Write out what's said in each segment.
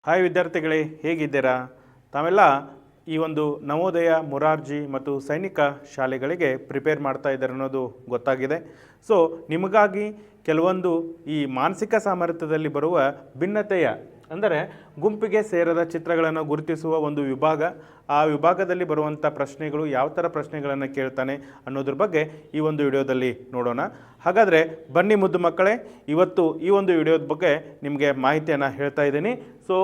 Hi ವಿದ್ಯಾರ್ಥಿಗಳೇ, ಹೇಗಿದ್ದೀರಾ? ತಾವೆಲ್ಲ ಈ ಒಂದು ನವೋದಯ, ಮೊರಾರ್ಜಿ ಮತ್ತು ಸೈನಿಕ ಶಾಲೆಗಳಿಗೆ ಪ್ರಿಪೇರ್ ಮಾಡ್ತಾ ಇದ್ದಾರೆ ಅನ್ನೋದು ಗೊತ್ತಾಗಿದೆ. ಸೊ ನಿಮಗಾಗಿ ಕೆಲವೊಂದು ಈ ಮಾನಸಿಕ ಸಾಮರ್ಥ್ಯದಲ್ಲಿ ಬರುವ ಭಿನ್ನತೆಯ ಅಂದರೆ ಗುಂಪಿಗೆ ಸೇರದ ಚಿತ್ರಗಳನ್ನು ಗುರುತಿಸುವ ಒಂದು ವಿಭಾಗ, ಆ ವಿಭಾಗದಲ್ಲಿ ಬರುವಂಥ ಪ್ರಶ್ನೆಗಳು ಯಾವ ಥರ ಪ್ರಶ್ನೆಗಳನ್ನು ಕೇಳ್ತಾನೆ ಅನ್ನೋದ್ರ ಬಗ್ಗೆ ಈ ಒಂದು ವಿಡಿಯೋದಲ್ಲಿ ನೋಡೋಣ. ಹಾಗಾದರೆ ಬನ್ನಿ ಮುದ್ದು ಮಕ್ಕಳೇ, ಇವತ್ತು ಈ ಒಂದು ವಿಡಿಯೋದ ಬಗ್ಗೆ ನಿಮಗೆ ಮಾಹಿತಿಯನ್ನು ಹೇಳ್ತಾ ಇದ್ದೀನಿ. ಸೊ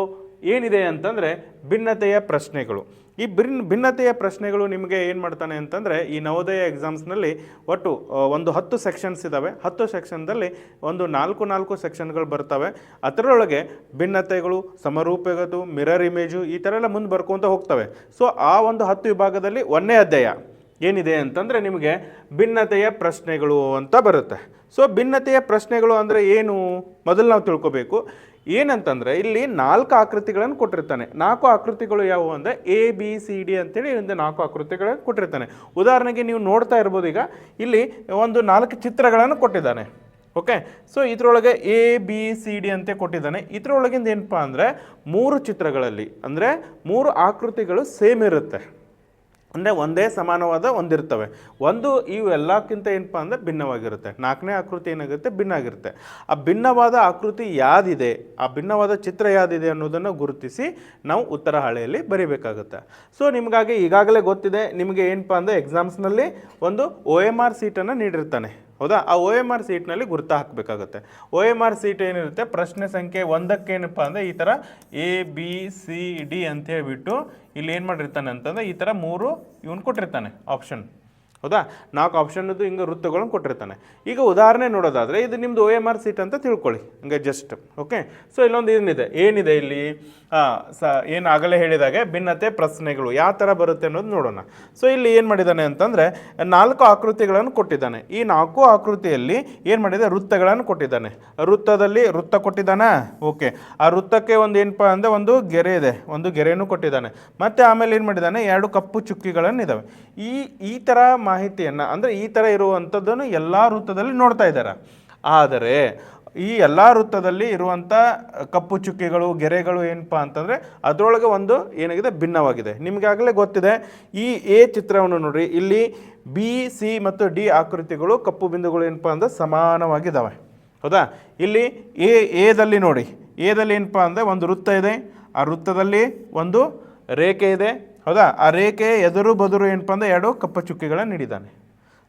ಏನಿದೆ ಅಂತಂದರೆ ಭಿನ್ನತೆಯ ಪ್ರಶ್ನೆಗಳು. ಈ ಭಿನ್ನತೆಯ ಪ್ರಶ್ನೆಗಳು ನಿಮಗೆ ಏನು ಮಾಡ್ತಾನೆ ಅಂತಂದರೆ, ಈ ನವೋದಯ ಎಕ್ಸಾಮ್ಸ್ನಲ್ಲಿ ಒಟ್ಟು ಒಂದು 10 ಸೆಕ್ಷನ್ಸ್ ಇದ್ದಾವೆ. 10 ಸೆಕ್ಷನ್ದಲ್ಲಿ ಒಂದು 4 ಸೆಕ್ಷನ್ಗಳು ಬರ್ತವೆ. ಅದರೊಳಗೆ ಭಿನ್ನತೆಗಳು, ಸಮರೂಪಗಳು, ಮಿರರ್ ಇಮೇಜು ಈ ಥರ ಎಲ್ಲ ಮುಂದೆ ಬರ್ಕೊತ ಹೋಗ್ತವೆ. ಸೊ ಆ ಒಂದು 10 ವಿಭಾಗದಲ್ಲಿ 1ನೇ ಅಧ್ಯಾಯ ಏನಿದೆ ಅಂತಂದರೆ ನಿಮಗೆ ಭಿನ್ನತೆಯ ಪ್ರಶ್ನೆಗಳು ಅಂತ ಬರುತ್ತೆ. ಸೊ ಭಿನ್ನತೆಯ ಪ್ರಶ್ನೆಗಳು ಅಂದರೆ ಏನು ಮೊದಲು ನಾವು ತಿಳ್ಕೊಬೇಕು. ಏನಂತಂದರೆ ಇಲ್ಲಿ 4 ಆಕೃತಿಗಳನ್ನು ಕೊಟ್ಟಿರ್ತಾನೆ. 4 ಆಕೃತಿಗಳು ಯಾವುವು ಅಂದರೆ ABCD ಅಂತೇಳಿ ಒಂದು 4 ಆಕೃತಿಗಳನ್ನು ಕೊಟ್ಟಿರ್ತಾನೆ. ಉದಾಹರಣೆಗೆ ನೀವು ನೋಡ್ತಾ ಇರ್ಬೋದು, ಈಗ ಇಲ್ಲಿ ಒಂದು 4 ಚಿತ್ರಗಳನ್ನು ಕೊಟ್ಟಿದ್ದಾನೆ. ಓಕೆ, ಸೊ ಇದರೊಳಗೆ ABCD ಅಂತ ಕೊಟ್ಟಿದ್ದಾನೆ. ಇದರೊಳಗಿಂದ ಏನಪ್ಪ ಅಂದರೆ 3 ಚಿತ್ರಗಳಲ್ಲಿ ಅಂದರೆ 3 ಆಕೃತಿಗಳು ಸೇಮ್ ಇರುತ್ತೆ, ಅಂದರೆ ಒಂದೇ ಸಮಾನವಾದ ಒಂದಿರ್ತವೆ. ಒಂದು ಇವೆಲ್ಲಕ್ಕಿಂತ ಏನಪ್ಪ ಅಂದರೆ ಭಿನ್ನವಾಗಿರುತ್ತೆ. 4ನೇ ಆಕೃತಿ ಏನಾಗುತ್ತೆ, ಭಿನ್ನ ಆಗಿರುತ್ತೆ. ಆ ಭಿನ್ನವಾದ ಆಕೃತಿ ಯಾವುದಿದೆ, ಆ ಭಿನ್ನವಾದ ಚಿತ್ರ ಯಾವುದಿದೆ ಅನ್ನೋದನ್ನು ಗುರುತಿಸಿ ನಾವು ಉತ್ತರ ಹಾಳೆಯಲ್ಲಿ ಬರೀಬೇಕಾಗುತ್ತೆ. ಸೊ ನಿಮಗಾಗಿ ಈಗಾಗಲೇ ಗೊತ್ತಿದೆ, ನಿಮಗೆ ಏನಪ್ಪ ಅಂದರೆ ಎಕ್ಸಾಮ್ಸ್ನಲ್ಲಿ ಒಂದು OMR ಸೀಟನ್ನು ನೀಡಿರ್ತಾನೆ. ಹೌದಾ, ಆ OMR ಸೀಟ್ನಲ್ಲಿ ಗುರುತ ಹಾಕಬೇಕಾಗುತ್ತೆ. OMR ಸೀಟ್ ಏನಿರುತ್ತೆ, ಪ್ರಶ್ನೆ ಸಂಖ್ಯೆ 1ಕ್ಕೆ ಏನಪ್ಪ ಅಂದರೆ ಈ ಥರ ABCD ಅಂತ ಹೇಳ್ಬಿಟ್ಟು ಇಲ್ಲಿ ಏನು ಮಾಡಿರ್ತಾನೆ ಅಂತಂದರೆ ಈ ಥರ 3 ಇವನು ಕೊಟ್ಟಿರ್ತಾನೆ ಆಪ್ಷನ್. ಹೌದಾ, 4 ಆಪ್ಷನ್ನದು ಹಿಂಗೆ ವೃತ್ತಗಳನ್ನು ಕೊಟ್ಟಿರ್ತಾನೆ. ಈಗ ಉದಾಹರಣೆ ನೋಡೋದಾದರೆ ಇದು ನಿಮ್ಮದು OMR ಸೀಟ್ ಅಂತ ತಿಳ್ಕೊಳ್ಳಿ ಹಂಗೆ ಜಸ್ಟ್. ಓಕೆ, ಸೊ ಇಲ್ಲೊಂದು ಏನಿದೆ ಇಲ್ಲಿ ಏನು ಆಗಲೇ ಹೇಳಿದಾಗೆ ಭಿನ್ನತೆ ಪ್ರಶ್ನೆಗಳು ಯಾವ ಥರ ಬರುತ್ತೆ ಅನ್ನೋದು ನೋಡೋಣ. ಸೊ ಇಲ್ಲಿ ಏನು ಮಾಡಿದ್ದಾನೆ ಅಂತಂದರೆ 4 ಆಕೃತಿಗಳನ್ನು ಕೊಟ್ಟಿದ್ದಾನೆ. ಈ 4 ಆಕೃತಿಯಲ್ಲಿ ಏನು ಮಾಡಿದೆ, ವೃತ್ತಗಳನ್ನು ಕೊಟ್ಟಿದ್ದಾನೆ. ವೃತ್ತದಲ್ಲಿ ವೃತ್ತ ಕೊಟ್ಟಿದ್ದಾನೆ. ಓಕೆ, ಆ ವೃತ್ತಕ್ಕೆ ಒಂದು ಏನಪ್ಪ ಅಂದರೆ ಒಂದು ಗೆರೆ ಇದೆ, ಒಂದು ಗೆರೆಯನ್ನು ಕೊಟ್ಟಿದ್ದಾನೆ. ಮತ್ತು ಆಮೇಲೆ ಏನು ಮಾಡಿದ್ದಾನೆ, 2 ಕಪ್ಪು ಚುಕ್ಕಿಗಳನ್ನು ಇದ್ದಾವೆ. ಈ ಥರ ಮಾಹಿತಿಯನ್ನು ಅಂದರೆ ಈ ಥರ ಇರುವಂಥದ್ದನ್ನು ಎಲ್ಲ ವೃತ್ತದಲ್ಲಿ ನೋಡ್ತಾ ಇದ್ದಾರೆ. ಆದರೆ ಈ ಎಲ್ಲ ವೃತ್ತದಲ್ಲಿ ಇರುವಂಥ ಕಪ್ಪು ಚುಕ್ಕಿಗಳು, ಗೆರೆಗಳು ಏನಪ್ಪ ಅಂತಂದರೆ ಅದರೊಳಗೆ ಒಂದು ಏನಾಗಿದೆ, ಭಿನ್ನವಾಗಿದೆ. ನಿಮಗಾಗಲೇ ಗೊತ್ತಿದೆ, ಈ A ಚಿತ್ರವನ್ನು ನೋಡಿರಿ, ಇಲ್ಲಿ B, C ಮತ್ತು D ಆಕೃತಿಗಳು ಕಪ್ಪು ಬಿಂದುಗಳು ಏನಪ್ಪ ಅಂದರೆ ಸಮಾನವಾಗಿದ್ದಾವೆ. ಹೌದಾ, ಇಲ್ಲಿ ಎದಲ್ಲಿ ನೋಡಿ, ಎದಲ್ಲಿ ಏನಪ್ಪ ಅಂದರೆ ಒಂದು ವೃತ್ತ ಇದೆ, ಆ ವೃತ್ತದಲ್ಲಿ ಒಂದು ರೇಖೆ ಇದೆ. ಹೌದಾ, ಆ ರೇಖೆ ಎದುರು ಬದುರು ಏನಪ್ಪ ಅಂದರೆ 2 ಕಪ್ಪು ಚುಕ್ಕಿಗಳನ್ನು ನೀಡಿದ್ದಾನೆ,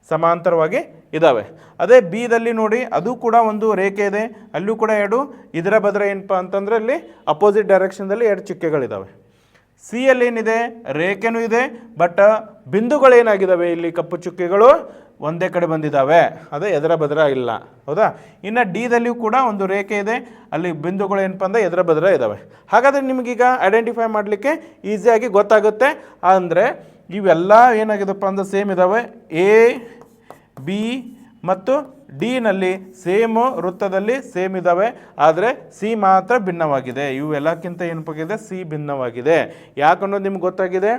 ಸಮಾಂತರವಾಗಿ ಇದ್ದಾವೆ. ಅದೇ ಬಿದಲ್ಲಿ ನೋಡಿ, ಅದು ಕೂಡ ಒಂದು ರೇಖೆ ಇದೆ, ಅಲ್ಲೂ ಕೂಡ 2 ಇದರ ಬದರ ಏನಪ್ಪ ಅಂತಂದರೆ ಅಲ್ಲಿ ಅಪೋಸಿಟ್ ಡೈರೆಕ್ಷನ್ದಲ್ಲಿ 2 ಚುಕ್ಕೆಗಳಿದ್ದಾವೆ. ಸಿಯಲ್ಲಿ ಏನಿದೆ, ರೇಖೆನೂ ಇದೆ, ಬಟ್ ಬಿಂದುಗಳೇನಾಗಿದ್ದಾವೆ, ಇಲ್ಲಿ ಕಪ್ಪು ಚುಕ್ಕೆಗಳು ಒಂದೇ ಕಡೆ ಬಂದಿದ್ದಾವೆ, ಅದೇ ಎದರ ಬದರ ಇಲ್ಲ. ಹೌದಾ, ಇನ್ನು ಡಿದಲ್ಲಿಯೂ ಕೂಡ ಒಂದು ರೇಖೆ ಇದೆ, ಅಲ್ಲಿ ಬಿಂದುಗಳು ಏನಪ್ಪ ಅಂದರೆ ಎದರ ಬದರ ಇದ್ದಾವೆ. ಹಾಗಾದರೆ ನಿಮಗೀಗ ಐಡೆಂಟಿಫೈ ಮಾಡಲಿಕ್ಕೆ ಈಸಿಯಾಗಿ ಗೊತ್ತಾಗುತ್ತೆ. ಅಂದರೆ ಇವೆಲ್ಲ ಏನಾಗಿದೆಪ್ಪ ಅಂದರೆ ಸೇಮ್ ಇದ್ದಾವೆ. A, B ಮತ್ತು ಡಿನಲ್ಲಿ ಸೇಮು ವೃತ್ತದಲ್ಲಿ ಸೇಮ್ ಇದ್ದಾವೆ, ಆದರೆ ಸಿ ಮಾತ್ರ ಭಿನ್ನವಾಗಿದೆ. ಇವೆಲ್ಲಕ್ಕಿಂತ ಏನಪ್ಪಾಗಿದೆ, ಸಿ ಭಿನ್ನವಾಗಿದೆ. ಯಾಕನ್ನೋದು ನಿಮ್ಗೆ ಗೊತ್ತಾಗಿದೆ.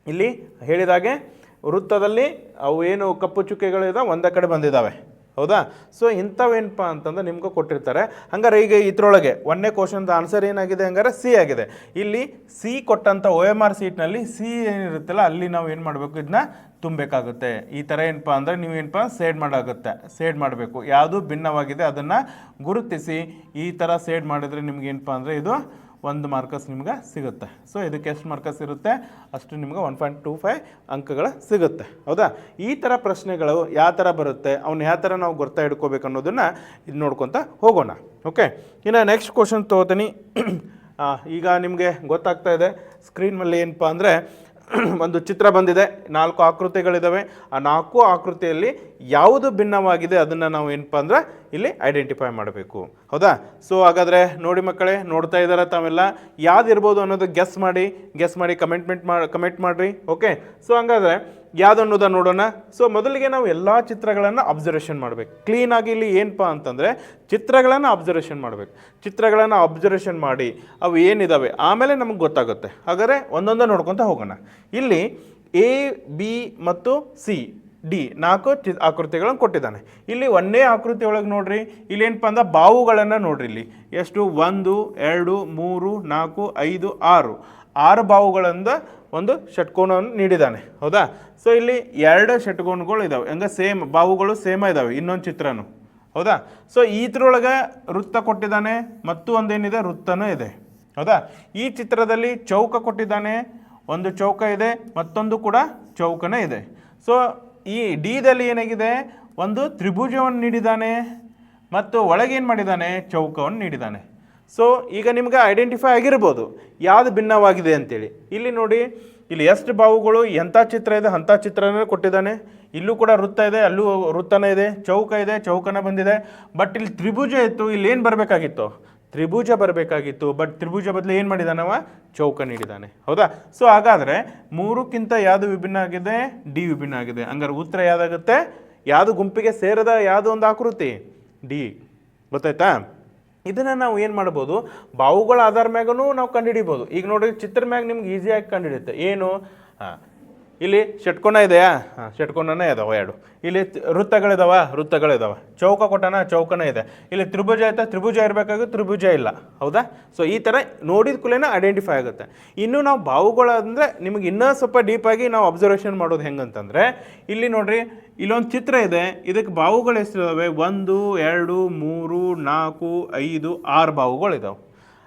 ಇಲ್ಲಿ ಹೇಳಿದಾಗೆ ವೃತ್ತದಲ್ಲಿ ಅವು ಏನು ಕಪ್ಪು ಚುಕ್ಕೆಗಳಿದಾವೆ ಒಂದೇ ಕಡೆ ಬಂದಿದ್ದಾವೆ. ಹೌದಾ, ಸೊ ಇಂಥವೇನಪ್ಪ ಅಂತಂದ್ರೆ ನಿಮ್ಗೆ ಕೊಟ್ಟಿರ್ತಾರೆ. ಹಂಗಾರೆ ಈಗ ಇದರೊಳಗೆ 1ನೇ ಕ್ವಶನ್ದ ಆನ್ಸರ್ ಏನಾಗಿದೆ, ಹಂಗಾರೆ ಸಿ ಆಗಿದೆ. ಇಲ್ಲಿ ಸಿ ಕೊಟ್ಟಂಥ OMR ಸೀಟ್ನಲ್ಲಿ ಸಿ ಏನಿರುತ್ತಲ್ಲ ಅಲ್ಲಿ ನಾವು ಏನು ಮಾಡಬೇಕು, ಇದನ್ನ ತುಂಬಬೇಕಾಗುತ್ತೆ. ಈ ಥರ ಏನಪ್ಪ ಅಂದರೆ ನೀವು ಏನಪ್ಪ ಸೇಡ್ ಮಾಡಬೇಕು. ಯಾವುದು ಭಿನ್ನವಾಗಿದೆ ಅದನ್ನು ಗುರುತಿಸಿ ಈ ಥರ ಸೇಡ್ ಮಾಡಿದರೆ ನಿಮ್ಗೆ ಏನಪ್ಪ ಅಂದರೆ ಇದು 1 ಮಾರ್ಕಸ್ ನಿಮ್ಗೆ ಸಿಗುತ್ತೆ. ಸೊ ಇದಕ್ಕೆ ಎಷ್ಟು ಮಾರ್ಕಸ್ ಇರುತ್ತೆ, ಅಷ್ಟು ನಿಮ್ಗೆ 1.25 ಅಂಕಗಳು ಸಿಗುತ್ತೆ. ಹೌದಾ, ಈ ಥರ ಪ್ರಶ್ನೆಗಳು ಯಾವ ಥರ ಬರುತ್ತೆ, ಅವ್ನು ಯಾವ ಥರ ನಾವು ಗೊತ್ತಾ ಹಿಡ್ಕೋಬೇಕು ಅನ್ನೋದನ್ನು ಇದು ನೋಡ್ಕೊತ ಹೋಗೋಣ. ಓಕೆ, ಇನ್ನು ನೆಕ್ಸ್ಟ್ ಕ್ವಶನ್ ತೊಗೋತೀನಿ. ಈಗ ನಿಮಗೆ ಗೊತ್ತಾಗ್ತಾ ಇದೆ ಸ್ಕ್ರೀನ್ ಮೇಲೆ ಏನಪ್ಪ ಅಂದರೆ ಒಂದು ಚಿತ್ರ ಬಂದಿದೆ, 4 ಆಕೃತಿಗಳಿದ್ದಾವೆ. ಆ 4 ಆಕೃತಿಯಲ್ಲಿ ಯಾವುದು ಭಿನ್ನವಾಗಿದೆ ಅದನ್ನು ನಾವು ಏನಪ್ಪ ಅಂದರೆ ಇಲ್ಲಿ ಐಡೆಂಟಿಫೈ ಮಾಡಬೇಕು. ಹೌದಾ, ಸೊ ಹಾಗಾದರೆ ನೋಡಿ ಮಕ್ಕಳೇ, ನೋಡ್ತಾ ಇದ್ದಾರೆ ತಾವೆಲ್ಲ, ಯಾವುದಿರ್ಬೋದು ಅನ್ನೋದು ಗೆಸ್ ಮಾಡಿ ಕಮೆಂಟ್ ಮಾಡಿರಿ. ಓಕೆ, ಸೊ ಹಂಗಾದರೆ ಯಾವುದು ಅನ್ನೋದನ್ನು ನೋಡೋಣ. ಸೊ ಮೊದಲಿಗೆ ನಾವು ಎಲ್ಲ ಚಿತ್ರಗಳನ್ನು ಅಬ್ಸರ್ವೇಷನ್ ಮಾಡಬೇಕು ಕ್ಲೀನಾಗಿ. ಇಲ್ಲಿ ಏನಪ್ಪ ಅಂತಂದರೆ ಚಿತ್ರಗಳನ್ನು ಅಬ್ಸರ್ವೇಷನ್ ಮಾಡಿ ಅವು ಏನಿದ್ದಾವೆ ಆಮೇಲೆ ನಮಗೆ ಗೊತ್ತಾಗುತ್ತೆ. ಹಾಗಾದರೆ ಒಂದೊಂದೇ ನೋಡ್ಕೊತ ಹೋಗೋಣ. ಇಲ್ಲಿ A, B ಮತ್ತು C ಡಿ 4 ಆಕೃತಿಗಳನ್ನು ಕೊಟ್ಟಿದ್ದಾನೆ. ಇಲ್ಲಿ ಒಂದೇ ಆಕೃತಿ ಒಳಗೆ ನೋಡ್ರಿ, ಇಲ್ಲಿ ಏನಪ್ಪ ಅಂದ್ರೆ ಬಾವುಗಳನ್ನು ನೋಡ್ರಿ. ಇಲ್ಲಿ ಎಷ್ಟು 1 2 3 4 5 6 ಬಾವುಗಳಿಂದ ಒಂದು ಷಟ್ಕೋನವನ್ನು ನೀಡಿದ್ದಾನೆ. ಹೌದಾ? ಸೊ ಇಲ್ಲಿ 2 ಷಟ್ಕೋನಗಳು ಇದಾವೆ, ಹಂಗೆ ಸೇಮ್ ಬಾವುಗಳು ಸೇಮ್ ಇದಾವೆ. ಇನ್ನೊಂದು ಚಿತ್ರನು, ಹೌದಾ? ಸೊ ಇದ್ರೊಳಗೆ ವೃತ್ತ ಕೊಟ್ಟಿದ್ದಾನೆ, ಮತ್ತು ಒಂದೇನಿದೆ ವೃತ್ತನೂ ಇದೆ. ಹೌದಾ? ಈ ಚಿತ್ರದಲ್ಲಿ ಚೌಕ ಕೊಟ್ಟಿದ್ದಾನೆ, ಒಂದು ಚೌಕ ಇದೆ, ಮತ್ತೊಂದು ಕೂಡ ಚೌಕನೇ ಇದೆ. ಸೊ ಈ ಡಿದಲ್ಲಿ ಏನಾಗಿದೆ, ಒಂದು ತ್ರಿಭುಜವನ್ನು ನೀಡಿದ್ದಾನೆ ಮತ್ತು ಒಳಗೇನು ಮಾಡಿದ್ದಾನೆ, ಚೌಕವನ್ನು ನೀಡಿದ್ದಾನೆ. ಸೊ ಈಗ ನಿಮ್ಗೆ ಐಡೆಂಟಿಫೈ ಆಗಿರ್ಬೋದು ಯಾವುದು ಭಿನ್ನವಾಗಿದೆ ಅಂತೇಳಿ. ಇಲ್ಲಿ ನೋಡಿ, ಇಲ್ಲಿ ಎಷ್ಟು ಬಾವುಗಳು ಎಂಥ ಚಿತ್ರ ಇದೆ ಅಂಥ ಚಿತ್ರನೇ ಕೊಟ್ಟಿದ್ದಾನೆ. ಇಲ್ಲೂ ಕೂಡ ವೃತ್ತ ಇದೆ, ಅಲ್ಲೂ ವೃತ್ತನೇ ಇದೆ, ಚೌಕ ಇದೆ, ಚೌಕನ ಬಂದಿದೆ. ಬಟ್ ಇಲ್ಲಿ ತ್ರಿಭುಜ ಇತ್ತು, ಇಲ್ಲಿ ಏನು ಬರಬೇಕಾಗಿತ್ತು, ತ್ರಿಭುಜ ಬರಬೇಕಾಗಿತ್ತು. ಬಟ್ ತ್ರಿಭುಜ ಬದಲು ಏನು ಮಾಡಿದಾನವ, ಚೌಕ ನೀಡಿದ್ದಾನೆ. ಹೌದಾ? ಸೊ ಹಾಗಾದರೆ 3ಕ್ಕಿಂತ ಯಾವುದು ವಿಭಿನ್ನ ಆಗಿದೆ, ಡಿ ವಿಭಿನ್ನ ಆಗಿದೆ. ಹಂಗಾರೆ ಉತ್ತರ ಯಾವುದಾಗುತ್ತೆ, ಯಾವುದು ಗುಂಪಿಗೆ ಸೇರದ ಯಾವುದು ಒಂದು ಆಕೃತಿ, ಡಿ. ಗೊತ್ತಾಯ್ತಾ? ಇದನ್ನು ನಾವು ಏನು ಮಾಡ್ಬೋದು, ಬಾವುಗಳ ಆಧಾರ ಮ್ಯಾಗೂ ನಾವು ಕಂಡುಹಿಡಿಬೋದು. ಈಗ ನೋಡಿರಿ, ಚಿತ್ರ ಮ್ಯಾಗ ನಿಮ್ಗೆ ಈಸಿಯಾಗಿ ಕಂಡುಹಿಡಿಯುತ್ತೆ. ಏನು, ಇಲ್ಲಿ ಷಟ್ಕೋನ ಇದೆಯಾ, ಷಟ್ಕೋನನೇ ಇದಾವೆ 2. ಇಲ್ಲಿ ವೃತ್ತಗಳಿದಾವೆ. ಚೌಕ ಕೊಟ್ಟನ, ಚೌಕನೇ ಇದೆ. ಇಲ್ಲಿ ತ್ರಿಭುಜ ಆಯ್ತಾ, ತ್ರಿಭುಜ ಇರಬೇಕಾಗುತ್ತೆ, ತ್ರಿಭುಜ ಇಲ್ಲ. ಹೌದಾ? ಸೊ ಈ ಥರ ನೋಡಿದ ಕೂಡಲೇ ಐಡೆಂಟಿಫೈ ಆಗುತ್ತೆ. ಇನ್ನು ನಾವು ಬಾವುಗಳು ಅಂದರೆ ನಿಮಗೆ ಇನ್ನೂ ಸ್ವಲ್ಪ ಡೀಪಾಗಿ ನಾವು ಅಬ್ಸರ್ವೇಷನ್ ಮಾಡೋದು ಹೆಂಗಂತಂದರೆ, ಇಲ್ಲಿ ನೋಡಿರಿ, ಇಲ್ಲೊಂದು ಚಿತ್ರ ಇದೆ, ಇದಕ್ಕೆ ಬಾವುಗಳು ಎಷ್ಟಿದಾವೆ, 1 2 3 4 5 6 ಬಾವುಗಳಿದಾವೆ.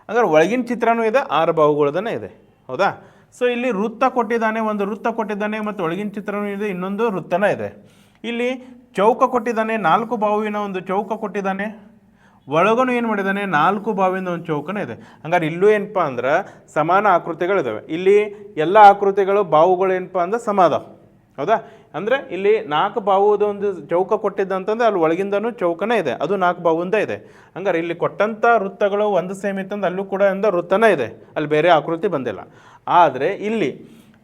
ಹಂಗಾರೆ ಒಳಗಿನ ಚಿತ್ರನೂ ಇದೆ, 6 ಬಾವುಗಳದನೇ ಇದೆ. ಹೌದಾ? ಸೊ ಇಲ್ಲಿ ವೃತ್ತ ಕೊಟ್ಟಿದ್ದಾನೆ, ಒಂದು ವೃತ್ತ ಕೊಟ್ಟಿದ್ದಾನೆ, ಮತ್ತು ಒಳಗಿನ ಚಿತ್ರನೂ ಇದೆ, ಇನ್ನೊಂದು ವೃತ್ತನ ಇದೆ. ಇಲ್ಲಿ ಚೌಕ ಕೊಟ್ಟಿದ್ದಾನೆ, 4 ಬಾವಿನ ಒಂದು ಚೌಕ ಕೊಟ್ಟಿದ್ದಾನೆ, ಒಳಗೂ ಏನು ಮಾಡಿದ್ದಾನೆ, 4 ಬಾವಿನ ಒಂದು ಚೌಕನ ಇದೆ. ಹಂಗಾರೆ ಇಲ್ಲೂ ಏನಪ್ಪ ಅಂದ್ರೆ ಸಮಾನ ಆಕೃತಿಗಳಿದ್ದಾವೆ. ಇಲ್ಲಿ ಎಲ್ಲ ಆಕೃತಿಗಳು ಬಾವುಗಳು ಏನಪ್ಪ ಅಂದ್ರೆ ಸಮ ಅದಾವೆ. ಹೌದಾ? ಅಂದರೆ ಇಲ್ಲಿ 4 ಬಾವುದ ಒಂದು ಚೌಕ ಕೊಟ್ಟಿದ್ದಂತಂದ್ರೆ ಅಲ್ಲಿ ಒಳಗಿಂದನೂ ಚೌಕನೇ ಇದೆ, ಅದು 4 ಬಾವುಂದ ಇದೆ. ಹಂಗಾರೆ ಇಲ್ಲಿ ಕೊಟ್ಟಂಥ ವೃತ್ತಗಳು ಒಂದು ಸೇಮ್ ಇತ್ತಂದ್ರೆ ಅಲ್ಲೂ ಕೂಡ ವೃತ್ತನೇ ಇದೆ, ಅಲ್ಲಿ ಬೇರೆ ಆಕೃತಿ ಬಂದಿಲ್ಲ. ಆದರೆ ಇಲ್ಲಿ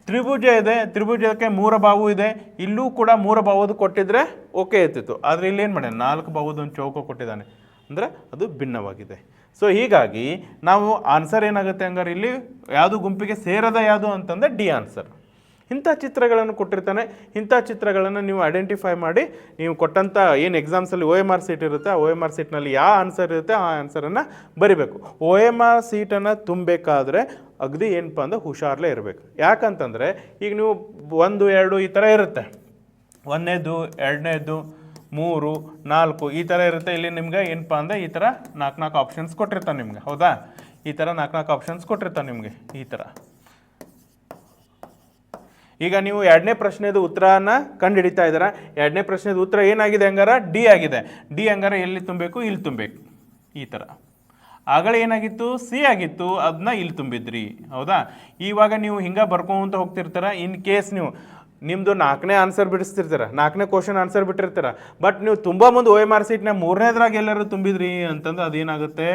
ತ್ರಿಭುಜ ಇದೆ, ತ್ರಿಭುಜಕ್ಕೆ 3 ಬಾವು ಇದೆ, ಇಲ್ಲೂ ಕೂಡ 3 ಬಾವುದು ಕೊಟ್ಟಿದ್ರೆ ಓಕೆ ಇರ್ತಿತ್ತು. ಆದರೆ ಇಲ್ಲಿ ಏನು ಮಾಡ್ಯಾನೆ, 4 ಬಾವುದ ಒಂದು ಚೌಕ ಕೊಟ್ಟಿದ್ದಾನೆ, ಅಂದರೆ ಅದು ಭಿನ್ನವಾಗಿದೆ. ಸೊ ಹೀಗಾಗಿ ನಾವು ಆನ್ಸರ್ ಏನಾಗುತ್ತೆ, ಹಂಗಾರೆ ಇಲ್ಲಿ ಯಾವುದು ಗುಂಪಿಗೆ ಸೇರದ ಯಾವುದು ಅಂತಂದರೆ ಡಿ ಆನ್ಸರ್. ಇಂಥ ಚಿತ್ರಗಳನ್ನು ಕೊಟ್ಟಿರ್ತಾನೆ, ಇಂಥ ಚಿತ್ರಗಳನ್ನು ನೀವು ಐಡೆಂಟಿಫೈ ಮಾಡಿ ನೀವು ಕೊಟ್ಟಂಥ ಏನು ಎಕ್ಸಾಮ್ಸಲ್ಲಿ OMR ಸೀಟ್ ಇರುತ್ತೆ, ಆ OMR ಸೀಟ್ನಲ್ಲಿ ಯಾವ ಆನ್ಸರ್ ಇರುತ್ತೆ ಆ ಆನ್ಸರನ್ನು ಬರಿಬೇಕು. OMR ಸೀಟನ್ನು ತುಂಬಬೇಕಾದ್ರೆ ಅಗದಿ ಏನಪ್ಪ ಅಂದ್ರೆ ಹುಷಾರಲ್ಲೇ ಇರಬೇಕು. ಯಾಕಂತಂದರೆ ಈಗ ನೀವು 1 2 ಈ ಥರ ಇರುತ್ತೆ, 1ನೇದು 2ನೇದು 3 4 ಈ ಥರ ಇರುತ್ತೆ. ಇಲ್ಲಿ ನಿಮ್ಗೆ ಏನಪ್ಪ ಅಂದರೆ ಈ ಥರ 4 ಆಪ್ಷನ್ಸ್ ಕೊಟ್ಟಿರ್ತಾನೆ ನಿಮ್ಗೆ. ಹೌದಾ? ಈ ಥರ 4 ಆಪ್ಷನ್ಸ್ ಕೊಟ್ಟಿರ್ತಾನೆ ನಿಮಗೆ ಈ ಥರ. ಈಗ ನೀವು 2ನೇ ಪ್ರಶ್ನೆದು ಉತ್ತರನ ಕಂಡುಹಿಡಿತಾ ಇದ್ದೀರಾ. 2ನೇ ಪ್ರಶ್ನೆದು ಉತ್ತರ ಏನಾಗಿದೆ, ಹಂಗಾರ ಡಿ ಆಗಿದೆ. ಡಿ ಹಂಗಾರ ಎಲ್ಲಿ ತುಂಬಬೇಕು, ಇಲ್ಲಿ ತುಂಬಬೇಕು ಈ ಥರ. ಆಗಲೇ ಏನಾಗಿತ್ತು, ಸಿ ಆಗಿತ್ತು, ಅದನ್ನ ಇಲ್ಲಿ ತುಂಬಿದ್ರಿ. ಹೌದಾ? ಇವಾಗ ನೀವು ಹಿಂಗೆ ಬರ್ಕೊಂತ ಹೋಗ್ತಿರ್ತೀರ. ಇನ್ ಕೇಸ್ ನೀವು ನಿಮ್ಮದು 4ನೇ ಆನ್ಸರ್ ಬಿಡಿಸ್ತಿರ್ತೀರ, 4ನೇ ಕ್ವಶನ್ ಆನ್ಸರ್ ಬಿಟ್ಟಿರ್ತೀರ, ಬಟ್ ನೀವು ತುಂಬ ಮುಂದೆ OMR ಸೀಟ್ನ 3ನೇದ್ರಾಗ ಎಲ್ಲರೂ ತುಂಬಿದ್ರಿ ಅಂತಂದ್ರೆ ಅದೇನಾಗುತ್ತೆ,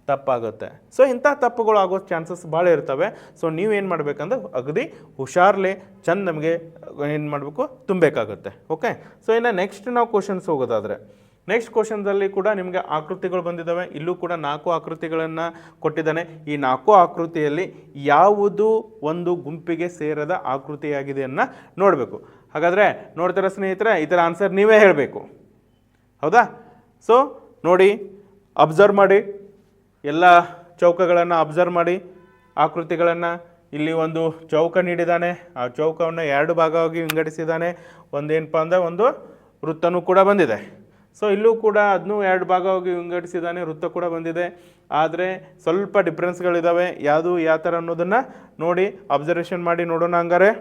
ತಪ್ಪಾಗುತ್ತೆ. ಸೊ ಇಂಥ ತಪ್ಪುಗಳು ಆಗೋ ಚಾನ್ಸಸ್ ಭಾಳ ಇರ್ತವೆ. ಸೊ ನೀವೇನು ಮಾಡಬೇಕಂದ್ರೆ ಅಗದಿ ಹುಷಾರ್ಲೆ ಚಂದ ನಮಗೆ ಏನು ಮಾಡಬೇಕು, ತುಂಬಬೇಕಾಗುತ್ತೆ. ಓಕೆ? ಸೊ ಇನ್ನು ನೆಕ್ಸ್ಟ್ ನಾವು ಕ್ವಶನ್ಸ್ ಹೋಗೋದಾದರೆ, ನೆಕ್ಸ್ಟ್ ಕ್ವಶನ್ದಲ್ಲಿ ಕೂಡ ನಿಮಗೆ ಆಕೃತಿಗಳು ಬಂದಿದ್ದಾವೆ. ಇಲ್ಲೂ ಕೂಡ 4 ಆಕೃತಿಗಳನ್ನು ಕೊಟ್ಟಿದ್ದಾನೆ. ಈ 4 ಆಕೃತಿಯಲ್ಲಿ ಯಾವುದು ಒಂದು ಗುಂಪಿಗೆ ಸೇರದ ಆಕೃತಿಯಾಗಿದೆ ಅನ್ನೋ ನೋಡಬೇಕು. ಹಾಗಾದರೆ ನೋಡ್ತೀರಾ ಸ್ನೇಹಿತರೆ, ಈ ಥರ ಆನ್ಸರ್ ನೀವೇ ಹೇಳಬೇಕು. ಹೌದಾ? ಸೊ ನೋಡಿ, ಅಬ್ಸರ್ವ್ ಮಾಡಿ, ಎಲ್ಲ ಚೌಕಗಳನ್ನು ಅಬ್ಸರ್ವ್ ಮಾಡಿ, ಆಕೃತಿಗಳನ್ನು. ಇಲ್ಲಿ ಒಂದು ಚೌಕ ನೀಡಿದ್ದಾನೆ, ಆ ಚೌಕವನ್ನು 2 ಭಾಗವಾಗಿ ವಿಂಗಡಿಸಿದ್ದಾನೆ. ಒಂದೇನಪ್ಪ ಅಂದರೆ ಒಂದು ವೃತ್ತನೂ ಕೂಡ ಬಂದಿದೆ. ಸೊ ಇಲ್ಲೂ ಕೂಡ ಅದನ್ನೂ 2 ಭಾಗವಾಗಿ ವಿಂಗಡಿಸಿದ್ದಾನೆ, ವೃತ್ತ ಕೂಡ ಬಂದಿದೆ. ಆದರೆ ಸ್ವಲ್ಪ ಡಿಫ್ರೆನ್ಸ್ಗಳಿದ್ದಾವೆ. ಯಾವುದು ಯಾವ ಥರ ಅನ್ನೋದನ್ನು ನೋಡಿ ಅಬ್ಸರ್ವೇಷನ್ ಮಾಡಿ ನೋಡೋಣ. ಹಂಗಾರೆ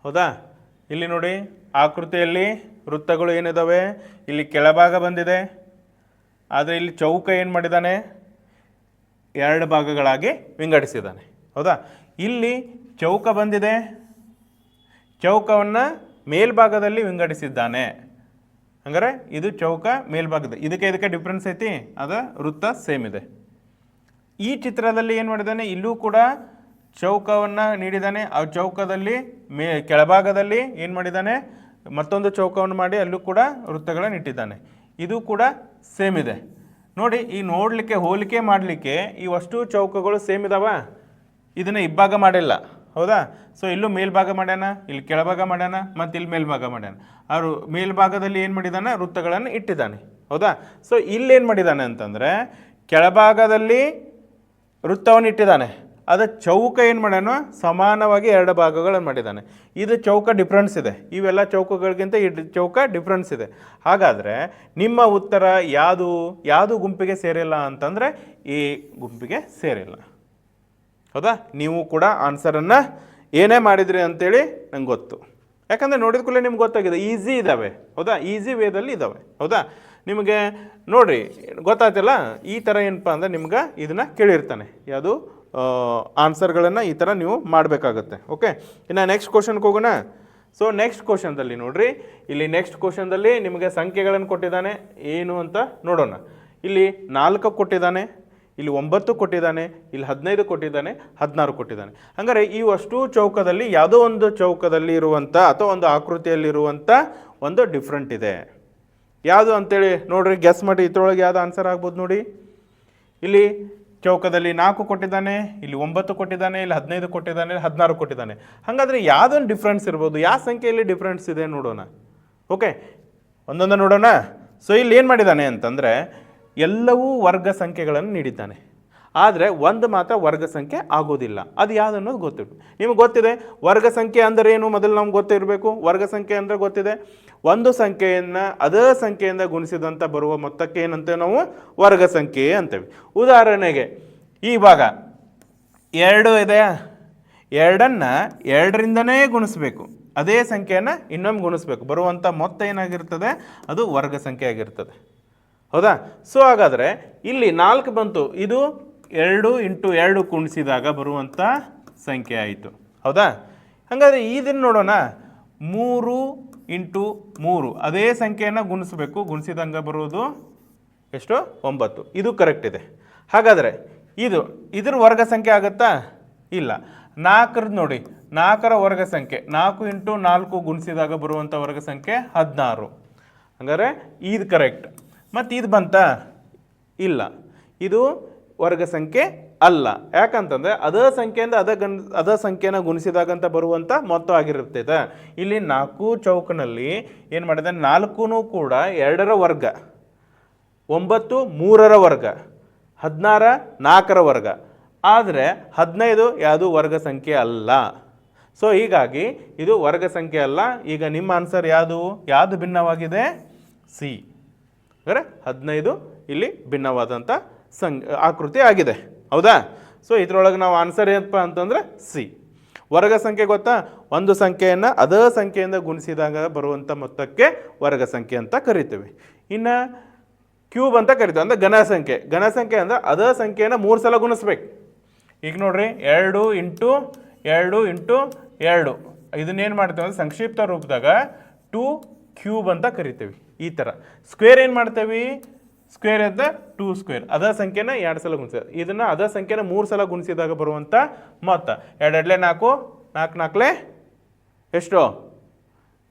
ಹೌದಾ? ಇಲ್ಲಿ ನೋಡಿ, ಆಕೃತಿಯಲ್ಲಿ ವೃತ್ತಗಳು ಏನಿದ್ದಾವೆ, ಇಲ್ಲಿ ಕೆಳಭಾಗ ಬಂದಿದೆ, ಆದರೆ ಇಲ್ಲಿ ಚೌಕ ಏನು ಮಾಡಿದ್ದಾನೆ, 2 ಭಾಗಗಳಾಗಿ ವಿಂಗಡಿಸಿದ್ದಾನೆ. ಹೌದಾ? ಇಲ್ಲಿ ಚೌಕ ಬಂದಿದೆ, ಚೌಕವನ್ನು ಮೇಲ್ಭಾಗದಲ್ಲಿ ವಿಂಗಡಿಸಿದ್ದಾನೆ. ಹಂಗಾರೆ ಇದು ಚೌಕ ಮೇಲ್ಭಾಗದ, ಇದಕ್ಕೆ ಡಿಫ್ರೆನ್ಸ್ ಐತಿ, ಅದು ವೃತ್ತ ಸೇಮ್ ಇದೆ. ಈ ಚಿತ್ರದಲ್ಲಿ ಏನು ಮಾಡಿದ್ದಾನೆ, ಇಲ್ಲೂ ಕೂಡ ಚೌಕವನ್ನು ನೀಡಿದ್ದಾನೆ, ಆ ಚೌಕದಲ್ಲಿ ಕೆಳಭಾಗದಲ್ಲಿ ಏನು ಮಾಡಿದ್ದಾನೆ, ಮತ್ತೊಂದು ಚೌಕವನ್ನು ಮಾಡಿ ಅಲ್ಲೂ ಕೂಡ ವೃತ್ತಗಳನ್ನು ಇಟ್ಟಿದ್ದಾನೆ. ಇದು ಕೂಡ ಸೇಮ್ ಇದೆ. ನೋಡಿ, ಈ ನೋಡಲಿಕ್ಕೆ ಹೋಲಿಕೆ ಮಾಡಲಿಕ್ಕೆ ಈ ಅಷ್ಟು ಚೌಕಗಳು ಸೇಮ್ ಇದಾವ, ಇದನ್ನು ಇಬ್ಬಾಗ ಮಾಡಿಲ್ಲ, ಹೌದಾ? ಸೊ ಇಲ್ಲೂ ಮೇಲ್ಭಾಗ ಮಾಡ್ಯಾನ, ಇಲ್ಲಿ ಕೆಳಭಾಗ ಮಾಡ್ಯಾನ, ಮತ್ತು ಇಲ್ಲಿ ಮೇಲ್ಭಾಗ ಮಾಡ್ಯಾನ. ಅವರು ಮೇಲ್ಭಾಗದಲ್ಲಿ ಏನು ಮಾಡಿದಾನೆ? ವೃತ್ತಗಳನ್ನು ಇಟ್ಟಿದ್ದಾನೆ, ಹೌದಾ? ಸೊ ಇಲ್ಲೇನು ಮಾಡಿದ್ದಾನೆ ಅಂತಂದರೆ ಕೆಳಭಾಗದಲ್ಲಿ ವೃತ್ತವನ್ನು ಇಟ್ಟಿದ್ದಾನೆ, ಅದು ಚೌಕ ಏನು ಮಾಡ್ಯಾನೋ ಸಮಾನವಾಗಿ ಎರಡು ಭಾಗಗಳನ್ನು ಮಾಡಿದ್ದಾನೆ. ಇದು ಚೌಕ ಡಿಫ್ರೆನ್ಸ್ ಇದೆ, ಇವೆಲ್ಲ ಚೌಕಗಳಿಗಿಂತ ಈ ಚೌಕ ಡಿಫ್ರೆನ್ಸ್ ಇದೆ. ಹಾಗಾದರೆ ನಿಮ್ಮ ಉತ್ತರ ಯಾವುದು ಗುಂಪಿಗೆ ಸೇರಿಲ್ಲ ಅಂತಂದರೆ ಈ ಗುಂಪಿಗೆ ಸೇರಿಲ್ಲ, ಹೌದಾ? ನೀವು ಕೂಡ ಆನ್ಸರನ್ನು ಏನೇ ಮಾಡಿದ್ರಿ ಅಂತೇಳಿ ನಂಗೆ ಗೊತ್ತು, ಯಾಕಂದರೆ ನೋಡಿದ ಕೂಡಲೇ ನಿಮ್ಗೆ ಗೊತ್ತಾಗಿದೆ, ಈಸಿ ಇದ್ದಾವೆ, ಹೌದಾ? ಈಸಿ ವೇದಲ್ಲಿ ಇದ್ದಾವೆ, ಹೌದಾ? ನಿಮಗೆ ನೋಡಿರಿ ಗೊತ್ತಾಯ್ತಲ್ಲ, ಈ ಥರ ಏನಪ್ಪ ಅಂದರೆ ನಿಮ್ಗೆ ಇದನ್ನು ಕೇಳಿರ್ತಾನೆ, ಯಾವುದು ಆನ್ಸರ್ಗಳನ್ನು ಈ ಥರ ನೀವು ಮಾಡಬೇಕಾಗತ್ತೆ. ಓಕೆ, ಇನ್ನು ನೆಕ್ಸ್ಟ್ ಕ್ವಶನ್ಗೆ ಹೋಗೋಣ. ಸೊ ನೆಕ್ಸ್ಟ್ ಕ್ವಶನ್ದಲ್ಲಿ ನೋಡಿರಿ, ಇಲ್ಲಿ ನೆಕ್ಸ್ಟ್ ಕ್ವಶನ್ದಲ್ಲಿ ನಿಮಗೆ ಸಂಖ್ಯೆಗಳನ್ನು ಕೊಟ್ಟಿದ್ದಾನೆ, ಏನು ಅಂತ ನೋಡೋಣ. ಇಲ್ಲಿ 4 ಕೊಟ್ಟಿದ್ದಾನೆ, ಇಲ್ಲಿ 9 ಕೊಟ್ಟಿದ್ದಾನೆ, ಇಲ್ಲಿ 15 ಕೊಟ್ಟಿದ್ದಾನೆ, 16 ಕೊಟ್ಟಿದ್ದಾನೆ. ಹಾಗಾದರೆ ಈ ಅಷ್ಟು ಚೌಕದಲ್ಲಿ ಯಾವುದೋ ಒಂದು ಚೌಕದಲ್ಲಿ ಇರುವಂಥ ಅಥವಾ ಒಂದು ಆಕೃತಿಯಲ್ಲಿರುವಂಥ ಒಂದು ಡಿಫ್ರೆಂಟ್ ಇದೆ, ಯಾವುದು ಅಂತೇಳಿ ನೋಡಿರಿ, ಗೆಸ್ ಮಾಡಿ ಇದ್ರೊಳಗೆ ಯಾವುದು ಆನ್ಸರ್ ಆಗ್ಬೋದು ನೋಡಿ. ಇಲ್ಲಿ ಚೌಕದಲ್ಲಿ 4 ಕೊಟ್ಟಿದ್ದಾನೆ, ಇಲ್ಲಿ 9 ಕೊಟ್ಟಿದ್ದಾನೆ, ಇಲ್ಲಿ 15 ಕೊಟ್ಟಿದ್ದಾನೆ, 16 ಕೊಟ್ಟಿದ್ದಾನೆ. ಹಾಗಾದರೆ ಯಾವುದೊಂದು ಡಿಫ್ರೆನ್ಸ್ ಇರ್ಬೋದು, ಯಾವ ಸಂಖ್ಯೆಯಲ್ಲಿ ಡಿಫ್ರೆನ್ಸ್ ಇದೆ ನೋಡೋಣ. ಓಕೆ, ಒಂದೊಂದು ನೋಡೋಣ. ಸೊ ಇಲ್ಲಿ ಏನು ಮಾಡಿದ್ದಾನೆ ಅಂತಂದರೆ ಎಲ್ಲವೂ ವರ್ಗ ಸಂಖ್ಯೆಗಳನ್ನು ನೀಡಿದ್ದಾನೆ, ಆದರೆ ಒಂದು ಮಾತ್ರ ವರ್ಗ ಸಂಖ್ಯೆ ಆಗೋದಿಲ್ಲ. ಅದು ಯಾವುದು ಅನ್ನೋದು ಗೊತ್ತಿತ್ತು, ನಿಮಗೆ ಗೊತ್ತಿದೆ. ವರ್ಗ ಸಂಖ್ಯೆ ಅಂದರೆ ಏನು ಮೊದಲು ನಮ್ಗೆ ಗೊತ್ತಿರಬೇಕು. ವರ್ಗ ಸಂಖ್ಯೆ ಅಂದರೆ ಗೊತ್ತಿದೆ, ಒಂದು ಸಂಖ್ಯೆಯನ್ನು ಅದೇ ಸಂಖ್ಯೆಯಿಂದ ಗುಣಿಸಿದಂಥ ಬರುವ ಮೊತ್ತಕ್ಕೆ ಏನಂತೇವೆ ನಾವು? ವರ್ಗ ಸಂಖ್ಯೆ ಅಂತೇವೆ. ಉದಾಹರಣೆಗೆ ಈ ಭಾಗ 2 ಇದೆಯಾ, 2ನ್ನು 2ರಿಂದನೇ ಗುಣಿಸ್ಬೇಕು, ಅದೇ ಸಂಖ್ಯೆಯನ್ನು ಇನ್ನೊಮ್ಮೆ ಗುಣಿಸ್ಬೇಕು, ಬರುವಂಥ ಮೊತ್ತ ಏನಾಗಿರ್ತದೆ? ಅದು ವರ್ಗ ಸಂಖ್ಯೆ ಆಗಿರ್ತದೆ, ಹೌದಾ? ಸೊ ಹಾಗಾದರೆ ಇಲ್ಲಿ 4 ಬಂತು, ಇದು 2 × 2 ಕುಣಿಸಿದಾಗ ಬರುವಂಥ ಸಂಖ್ಯೆ ಆಯಿತು, ಹೌದಾ? ಹಾಗಾದರೆ ಇದನ್ನು ನೋಡೋಣ, 3 × 3 ಅದೇ ಸಂಖ್ಯೆಯನ್ನು ಗುಣಿಸ್ಬೇಕು, ಗುಣಿಸಿದಂಗೆ ಬರುವುದು ಎಷ್ಟು? 9. ಇದು ಕರೆಕ್ಟ್ ಇದೆ. ಹಾಗಾದರೆ ಇದ್ರ ವರ್ಗ ಸಂಖ್ಯೆ ಆಗುತ್ತಾ? ಇಲ್ಲ. 4 ನೋಡಿ, 4ರ ವರ್ಗ ಸಂಖ್ಯೆ 4 × 4 ಗುಣಿಸಿದಾಗ ಬರುವಂಥ ವರ್ಗ ಸಂಖ್ಯೆ 16. ಹಾಗಾದರೆ ಇದು ಕರೆಕ್ಟ್. ಮತ್ತು ಇದು ಬಂತಾ? ಇಲ್ಲ, ಇದು ವರ್ಗ ಸಂಖ್ಯೆ ಅಲ್ಲ. ಯಾಕಂತಂದರೆ ಅದೇ ಸಂಖ್ಯೆಯಿಂದ ಅದೇ ಸಂಖ್ಯೆನ ಗುಣಿಸಿದಾಗಂತ ಬರುವಂಥ ಮೊತ್ತ ಆಗಿರುತ್ತದೆ. ಇಲ್ಲಿ 4 ಚೌಕನಲ್ಲಿ ಏನು ಮಾಡಿದೆ? 4 ಕೂಡ 2ರ ವರ್ಗ, 9 3ರ ವರ್ಗ, 16 4ರ ವರ್ಗ, ಆದರೆ 15 ಯಾವುದು ವರ್ಗ ಸಂಖ್ಯೆ ಅಲ್ಲ. ಸೊ ಹೀಗಾಗಿ ಇದು ವರ್ಗ ಸಂಖ್ಯೆ ಅಲ್ಲ. ಈಗ ನಿಮ್ಮ ಆನ್ಸರ್ ಯಾವುದು ಭಿನ್ನವಾಗಿದೆ? ಸಿ. ಅಂದರೆ 15 ಇಲ್ಲಿ ಭಿನ್ನವಾದಂಥ ಆಕೃತಿ ಆಗಿದೆ, ಹೌದಾ? ಸೊ ಇದರೊಳಗೆ ನಾವು ಆನ್ಸರ್ ಏನಪ್ಪ ಅಂತಂದರೆ ಸಿ. ವರ್ಗ ಸಂಖ್ಯೆ ಗೊತ್ತಾ? ಒಂದು ಸಂಖ್ಯೆಯನ್ನು ಅದೇ ಸಂಖ್ಯೆಯಿಂದ ಗುಣಿಸಿದಾಗ ಬರುವಂಥ ಮೊತ್ತಕ್ಕೆ ವರ್ಗ ಸಂಖ್ಯೆ ಅಂತ ಕರಿತೀವಿ. ಇನ್ನು ಕ್ಯೂಬ್ ಅಂತ ಕರಿತೀವಿ, ಅಂದರೆ ಘನ ಸಂಖ್ಯೆ ಅಂದರೆ ಅದೇ ಸಂಖ್ಯೆಯನ್ನು 3 ಸಲ ಗುಣಿಸ್ಬೇಕು. ಈಗ ನೋಡ್ರಿ, 2 × 2 ಇದನ್ನೇನು ಮಾಡ್ತೀವಿ ಅಂದರೆ ಸಂಕ್ಷಿಪ್ತ ರೂಪದಾಗ 2 ಕ್ಯೂಬ್ ಅಂತ ಕರಿತೀವಿ. ಈ ಥರ ಸ್ಕ್ವೇರ್ ಏನು ಮಾಡ್ತೇವೆ? ಸ್ಕ್ವೇರ್ ಅಂತ 2 ಸ್ಕ್ವೇರ್, ಅದೇ ಸಂಖ್ಯೆನ 2 ಸಲ ಗುಣಿಸಿದ, ಇದನ್ನು ಅದೇ ಸಂಖ್ಯೆನ 3 ಸಲ ಗುಣಿಸಿದಾಗ ಬರುವಂಥ ಮೊತ್ತ 2 2 4, 4 4 ಎಷ್ಟು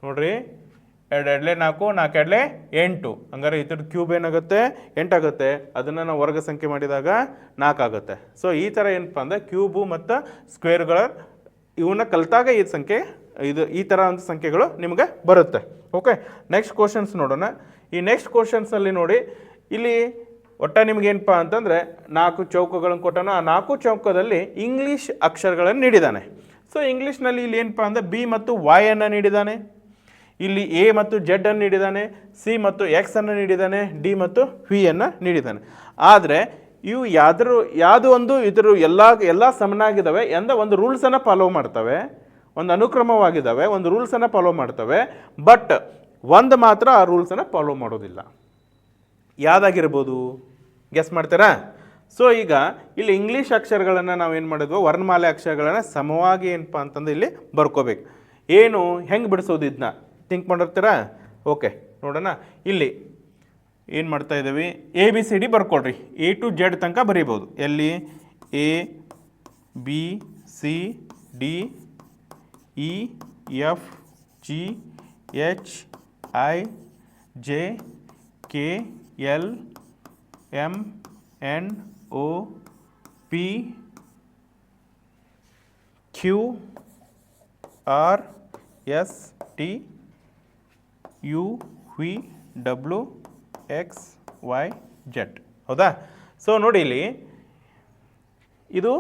ನೋಡ್ರಿ? 2 2 4, 4 2 8. ಹಂಗಾರೆ ಇದ್ರ ಕ್ಯೂಬ್ ಏನಾಗುತ್ತೆ? 8 ಆಗುತ್ತೆ. ಅದನ್ನು ನಾವು ವರ್ಗ ಸಂಖ್ಯೆ ಮಾಡಿದಾಗ 4 ಆಗುತ್ತೆ. ಸೊ ಈ ಥರ ಏನಪ್ಪ ಅಂದರೆ ಕ್ಯೂಬು ಮತ್ತು ಸ್ಕ್ವೇರ್ಗಳ ಇವನ್ನ ಕಲಿತಾಗ ಈ ಸಂಖ್ಯೆ ಈ ಥರ ಒಂದು ಸಂಖ್ಯೆಗಳು ನಿಮಗೆ ಬರುತ್ತೆ. ಓಕೆ, ನೆಕ್ಸ್ಟ್ ಕ್ವಶನ್ಸ್ ನೋಡೋಣ. ಈ ನೆಕ್ಸ್ಟ್ ಕ್ವಶನ್ಸಲ್ಲಿ ನೋಡಿ, ಇಲ್ಲಿ ಒಟ್ಟ ನಿಮಗೇನಪ್ಪ ಅಂತಂದರೆ 4 ಚೌಕಗಳನ್ನು ಕೊಟ್ಟನು. ಆ 4 ಚೌಕದಲ್ಲಿ ಇಂಗ್ಲೀಷ್ ಅಕ್ಷರಗಳನ್ನು ನೀಡಿದ್ದಾನೆ. ಸೊ ಇಂಗ್ಲೀಷ್ನಲ್ಲಿ ಇಲ್ಲಿ ಏನಪ್ಪ ಅಂದರೆ ಬಿ ಮತ್ತು ವಾಯ್ ಅನ್ನು ನೀಡಿದ್ದಾನೆ, ಇಲ್ಲಿ ಎ ಮತ್ತು ಜೆಡ್ ಅನ್ನು ನೀಡಿದ್ದಾನೆ, ಸಿ ಮತ್ತು ಎಕ್ಸ್ ಅನ್ನು ನೀಡಿದ್ದಾನೆ, ಡಿ ಮತ್ತು ವಿ ಅನ್ನು ನೀಡಿದ್ದಾನೆ. ಆದರೆ ಇವು ಯಾವುದು ಒಂದು ಇದ್ರ ಎಲ್ಲ ಸಮನಾಗಿದ್ದಾವೆ ಎಂದ ಒಂದು ರೂಲ್ಸನ್ನು ಫಾಲೋ ಮಾಡ್ತವೆ, ಒಂದು ಅನುಕ್ರಮವಾಗಿದ್ದಾವೆ, ಒಂದು ರೂಲ್ಸನ್ನು ಫಾಲೋ ಮಾಡ್ತವೆ. ಬಟ್ ಒಂದು ಮಾತ್ರ ಆ ರೂಲ್ಸನ್ನು ಫಾಲೋ ಮಾಡೋದಿಲ್ಲ. ಯಾವುದಾಗಿರ್ಬೋದು? ಗೆಸ್ ಮಾಡ್ತೀರಾ? ಸೊ ಈಗ ಇಲ್ಲಿ ಇಂಗ್ಲೀಷ್ ಅಕ್ಷರಗಳನ್ನು ನಾವು ಏನು ಮಾಡಿದ್ವು? ವರ್ಣಮಾಲೆ ಅಕ್ಷರಗಳನ್ನು ಸಮವಾಗಿ ಏನಪ್ಪ ಅಂತಂದು ಇಲ್ಲಿ ಬರ್ಕೋಬೇಕು. ಏನು ಹೆಂಗೆ ಬಿಡಿಸೋದು ಇದನ್ನ ಥಿಂಕ್ ಮಾಡಿರ್ತೀರಾ? ಓಕೆ, ನೋಡೋಣ. ಇಲ್ಲಿ ಏನು ಮಾಡ್ತಾ ಇದ್ದೀವಿ? ಎ ಬಿ ಸಿ ಡಿ ಬರ್ಕೊಳ್ರಿ, ಎ ಟು ಜೆಡ್ ತನಕ ಬರೀಬೋದು. ಎಲ್ಲಿ A B C D E F G H I J K L M N O P Q R S T U V W X Y Z. ಹೌದಾ? So ನೋಡಿ ಇಲ್ಲಿ ಇದು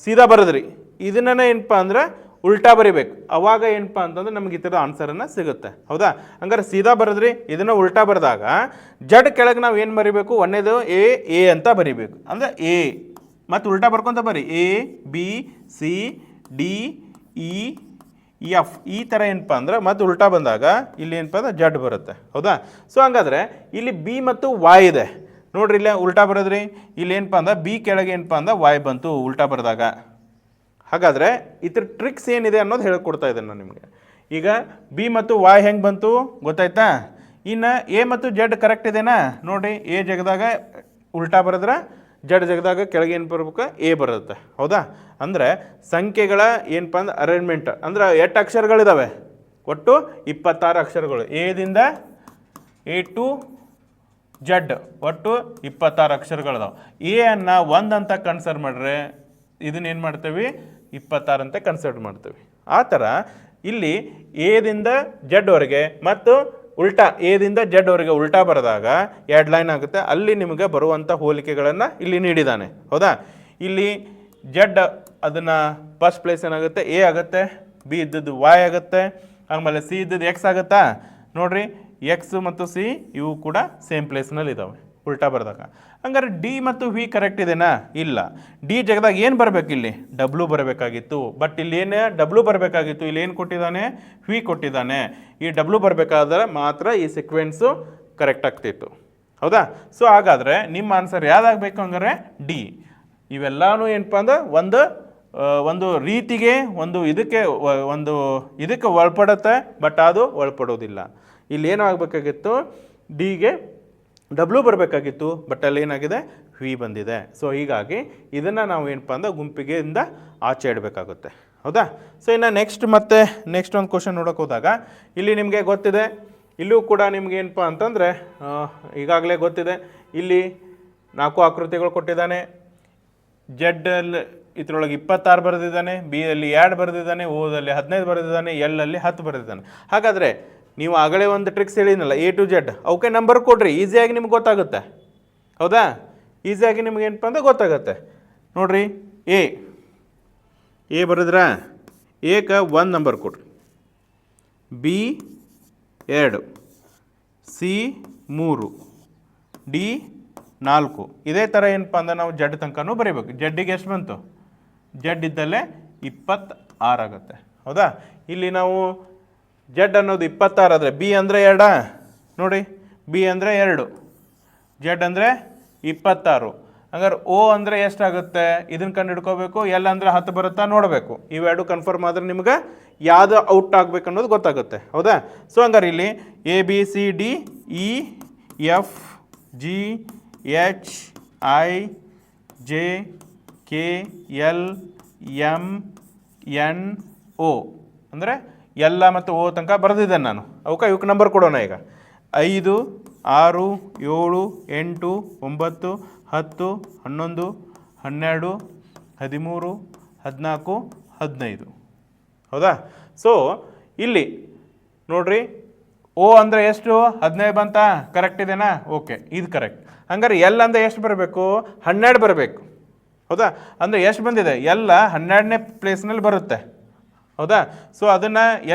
ಸೀದಾ ಬರೋದ್ರಿ. ಇದನ್ನ ಏನಪ್ಪ ಅಂದ್ರೆ ಉಲ್ಟಾ ಬರಿಬೇಕು. ಅವಾಗ ಏನಪ್ಪ ಅಂತಂದ್ರೆ ನಮ್ಗೆ ಈ ಥರದ ಆನ್ಸರನ್ನು ಸಿಗುತ್ತೆ. ಹೌದಾ? ಹಂಗಾರೆ ಸೀದಾ ಬರೋದ್ರಿ. ಇದನ್ನು ಉಲ್ಟಾ ಬರೆದಾಗ ಜಡ್ ಕೆಳಗೆ ನಾವು ಏನು ಬರಿಬೇಕು? ಒಂದೇದು ಎ ಅಂತ ಬರಿಬೇಕು. ಅಂದರೆ ಎ ಮತ್ತು ಉಲ್ಟಾ ಬರ್ಕೊಂತ ಬರಿ A B C D E F ಈ ಥರ ಏನಪ್ಪ ಅಂದ್ರೆ ಮತ್ತು ಉಲ್ಟಾ ಬಂದಾಗ ಇಲ್ಲಿ ಏನಪ್ಪ ಅಂದ್ರೆ ಜಡ್ ಬರುತ್ತೆ. ಹೌದಾ? ಸೊ ಹಂಗಾದ್ರೆ ಇಲ್ಲಿ ಬಿ ಮತ್ತು ವಾಯ್ ಇದೆ ನೋಡ್ರಿ. ಇಲ್ಲೇ ಉಲ್ಟಾ ಬರೋದ್ರಿ. ಇಲ್ಲಿ ಏನಪ್ಪ ಅಂದ್ರೆ ಬಿ ಕೆಳಗೆ ಏನಪ್ಪ ಅಂದ್ರೆ ವಾಯ್ ಬಂತು ಉಲ್ಟಾ ಬರೆದಾಗ. ಹಾಗಾದರೆ ಇದ್ರ ಟ್ರಿಕ್ಸ್ ಏನಿದೆ ಅನ್ನೋದು ಹೇಳ್ಕೊಡ್ತಾ ಇದ್ದೇನೆ ನಾನು ನಿಮಗೆ. ಈಗ ಬಿ ಮತ್ತು ವಾಯ್ ಹೆಂಗೆ ಬಂತು ಗೊತ್ತಾಯ್ತಾ? ಇನ್ನು ಎ ಮತ್ತು ಜೆಡ್ ಕರೆಕ್ಟ್ ಇದೆನಾ ನೋಡಿರಿ. ಎ ಜಗದಾಗ ಉಲ್ಟಾ ಬರೆದ್ರೆ ಜಡ್ ಜಗದಾಗ ಕೆಳಗೆ ಏನು ಬರ್ಬೇಕು? ಎ ಬರುತ್ತೆ. ಹೌದಾ? ಅಂದರೆ ಸಂಖ್ಯೆಗಳ ಏನಪ್ಪ ಅಂದ್ರೆ ಅರೇಂಜ್ಮೆಂಟ್ ಅಂದ್ರೆ 8 ಅಕ್ಷರಗಳಿದ್ದಾವೆ. ಒಟ್ಟು 26 ಅಕ್ಷರಗಳು. ಎದಿಂದ ಎ ಟು ಜಡ್ ಒಟ್ಟು 26 ಅಕ್ಷರಗಳಿದಾವೆ. ಎ ಅನ್ನು 1 ಅಂತ ಕನ್ಸಿಡರ್ ಮಾಡ್ರೆ ಇದನ್ನೇನು ಮಾಡ್ತೀವಿ? 26 ಅಂತ ಕನ್ಸಿಡರ್ ಮಾಡ್ತೀವಿ. ಆ ಥರ ಇಲ್ಲಿ ಎದಿಂದ ಜಡ್ವರೆಗೆ ಮತ್ತು ಉಲ್ಟಾ ಎದಿಂದ ಜಡ್ವರೆಗೆ ಉಲ್ಟಾ ಬರೆದಾಗ 2 ಲೈನ್ ಆಗುತ್ತೆ. ಅಲ್ಲಿ ನಿಮಗೆ ಬರುವಂಥ ಹೋಲಿಕೆಗಳನ್ನು ಇಲ್ಲಿ ನೀಡಿದ್ದಾನೆ. ಹೌದಾ? ಇಲ್ಲಿ ಜಡ್ ಅದನ್ನು ಫಸ್ಟ್ ಪ್ಲೇಸ್ ಏನಾಗುತ್ತೆ? ಎ ಆಗುತ್ತೆ. ಬಿ ಇದ್ದದ್ದು ವಾಯ್ ಆಗುತ್ತೆ. ಆಮೇಲೆ ಸಿ ಇದ್ದದ್ದು ಎಕ್ಸ್ ಆಗುತ್ತಾ ನೋಡಿರಿ. ಎಕ್ಸ್ ಮತ್ತು ಸಿ ಇವು ಕೂಡ ಸೇಮ್ ಪ್ಲೇಸ್ನಲ್ಲಿ ಇದ್ದಾವೆ ಉಲ್ಟಾ ಬರೆದಾಗ. ಹಂಗಾರೆ ಡಿ ಮತ್ತು ವಿ ಕರೆಕ್ಟ್ ಇದೆನಾ? ಇಲ್ಲ. ಡಿ ಜಗದಾಗ ಏನು ಬರಬೇಕು? ಇಲ್ಲಿ ಡಬ್ಲ್ಯೂ ಬರಬೇಕಾಗಿತ್ತು. ಬಟ್ ಇಲ್ಲಿ ಏನು ಡಬ್ಲ್ಯೂ ಬರಬೇಕಾಗಿತ್ತು? ಇಲ್ಲಿ ಏನು ಕೊಟ್ಟಿದ್ದಾನೆ? ವಿ ಕೊಟ್ಟಿದ್ದಾನೆ. ಈ ಡಬ್ಲ್ಯೂ ಬರಬೇಕಾದ್ರೆ ಮಾತ್ರ ಈ ಸೀಕ್ವೆನ್ಸು ಕರೆಕ್ಟ್ ಆಗ್ತಿತ್ತು. ಹೌದಾ? ಸೊ ಹಾಗಾದರೆ ನಿಮ್ಮ ಆನ್ಸರ್ ಯಾವ್ದಾಗಬೇಕು? ಹಂಗಾರೆ ಡಿ. ಇವೆಲ್ಲನೂ ಏನಪ್ಪ ಅಂದ್ರೆ ಒಂದು ರೀತಿಗೆ ಇದಕ್ಕೆ ಒಳಪಡುತ್ತೆ, ಬಟ್ ಅದು ಒಳಪಡೋದಿಲ್ಲ. ಇಲ್ಲಿ ಏನೂ ಆಗಬೇಕಾಗಿತ್ತು? ಡಿಗೆ ಡಬ್ಲ್ಯೂ ಬರಬೇಕಾಗಿತ್ತು, ಬಟ್ ಅಲ್ಲಿ ಏನಾಗಿದೆ? ವಿ ಬಂದಿದೆ. ಸೊ ಹೀಗಾಗಿ ಇದನ್ನು ನಾವು ಏನಪ್ಪ ಅಂದ್ರೆ ಗುಂಪಿಗೆಯಿಂದ ಆಚೆ ಇಡಬೇಕಾಗುತ್ತೆ. ಹೌದಾ? ಸೊ ಇನ್ನು ನೆಕ್ಸ್ಟ್ ಒಂದು ಕ್ವಶನ್ ನೋಡೋಕೆ ಹೋದಾಗ ಇಲ್ಲಿ ನಿಮಗೆ ಗೊತ್ತಿದೆ. ಇಲ್ಲೂ ಕೂಡ ನಿಮ್ಗೆ ಏನಪ್ಪ ಅಂತಂದರೆ ಈಗಾಗಲೇ ಗೊತ್ತಿದೆ. ಇಲ್ಲಿ 4 ಆಕೃತಿಗಳು ಕೊಟ್ಟಿದ್ದಾನೆ. ಜೆಡ್ಡಲ್ಲಿ ಇದರೊಳಗೆ 26 ಬರೆದಿದ್ದಾನೆ, ಬಿ ಅಲ್ಲಿ 2 ಬರೆದಿದ್ದಾನೆ, ಓದಲ್ಲಿ 15 ಬರೆದಿದ್ದಾನೆ, ಎಲ್ಲಲ್ಲಿ 10 ಬರೆದಿದ್ದಾನೆ. ಹಾಗಾದರೆ ನೀವು ಆಗಲೇ ಒಂದು ಟ್ರಿಕ್ಸ್ ಹೇಳಿದ್ನಲ್ಲ, ಎ ಟು ಜೆಡ್, ಅವಕ್ಕೆ ನಂಬರ್ ಕೊಡ್ರಿ, ಈಸಿಯಾಗಿ ನಿಮ್ಗೆ ಗೊತ್ತಾಗುತ್ತೆ. ಹೌದಾ? ಈಸಿಯಾಗಿ ನಿಮ್ಗೆ ಏನಪ್ಪ ಅಂದ್ರೆ ಗೊತ್ತಾಗುತ್ತೆ. ನೋಡಿರಿ, ಎ ಬರೆದ್ರಾ? ಎಗೆ 1 ನಂಬರ್ ಕೊಡ್ರಿ, ಬಿ 2, ಸಿ 3, ಡಿ 4. ಇದೇ ಥರ ಏನಪ್ಪ ಅಂದ್ರೆ ನಾವು ಜಡ್ ತನಕನೂ ಬರೀಬೇಕು. ಜಡ್ಡಿಗೆ ಎಷ್ಟು ಬಂತು? ಜಡ್ ಇದ್ದಲ್ಲೇ 26 ಆಗುತ್ತೆ. ಹೌದಾ? ಇಲ್ಲಿ ನಾವು ಜಡ್ ಅನ್ನೋದು 26 ಆದರೆ ಬಿ ಅಂದರೆ 2 ನೋಡಿ, ಬಿ ಅಂದರೆ 2, ಜಡ್ ಅಂದರೆ 26. ಹಂಗಾರೆ ಓ ಅಂದರೆ ಎಷ್ಟಾಗುತ್ತೆ? ಇದನ್ನು ಕಂಡು ಹಿಡ್ಕೋಬೇಕು. ಎಲ್ ಅಂದರೆ 10 ಬರುತ್ತಾ ನೋಡಬೇಕು. ಇವೆರಡು ಕನ್ಫರ್ಮ್ ಆದರೆ ನಿಮ್ಗೆ ಯಾವುದು ಔಟ್ ಆಗಬೇಕು ಅನ್ನೋದು ಗೊತ್ತಾಗುತ್ತೆ. ಹೌದಾ? ಸೊ ಹಂಗಾರೆ ಇಲ್ಲಿ A B C D E F G H I J K L M N O ಅಂದರೆ ಎಲ್ಲ ಮತ್ತು ಓ ತನಕ ಬರೆದಿದ್ದೇನೆ ನಾನು. ಇವಕ್ಕೆ ನಂಬರ್ ಕೊಡೋಣ. ಈಗ 5 6 7 8 9 10 11 12 13 14 15. ಹೌದಾ? ಸೊ ಇಲ್ಲಿ ನೋಡ್ರಿ, ಓ ಅಂದರೆ ಎಷ್ಟು? 15 ಬಂತಾ? ಕರೆಕ್ಟ್ ಇದೆನಾ? ಓಕೆ, ಇದು ಕರೆಕ್ಟ್. ಹಂಗಾರೆ ಎಲ್ ಅಂದರೆ ಎಷ್ಟು ಬರಬೇಕು? 12 ಬರಬೇಕು. ಹೌದಾ? ಅಂದರೆ ಎಷ್ಟು ಬಂದಿದೆ? ಎಲ್ಲ 12ನೇ ಪ್ಲೇಸ್ನಲ್ಲಿ ಬರುತ್ತೆ. ಹೌದಾ? ಸೊ ಅದನ್ನು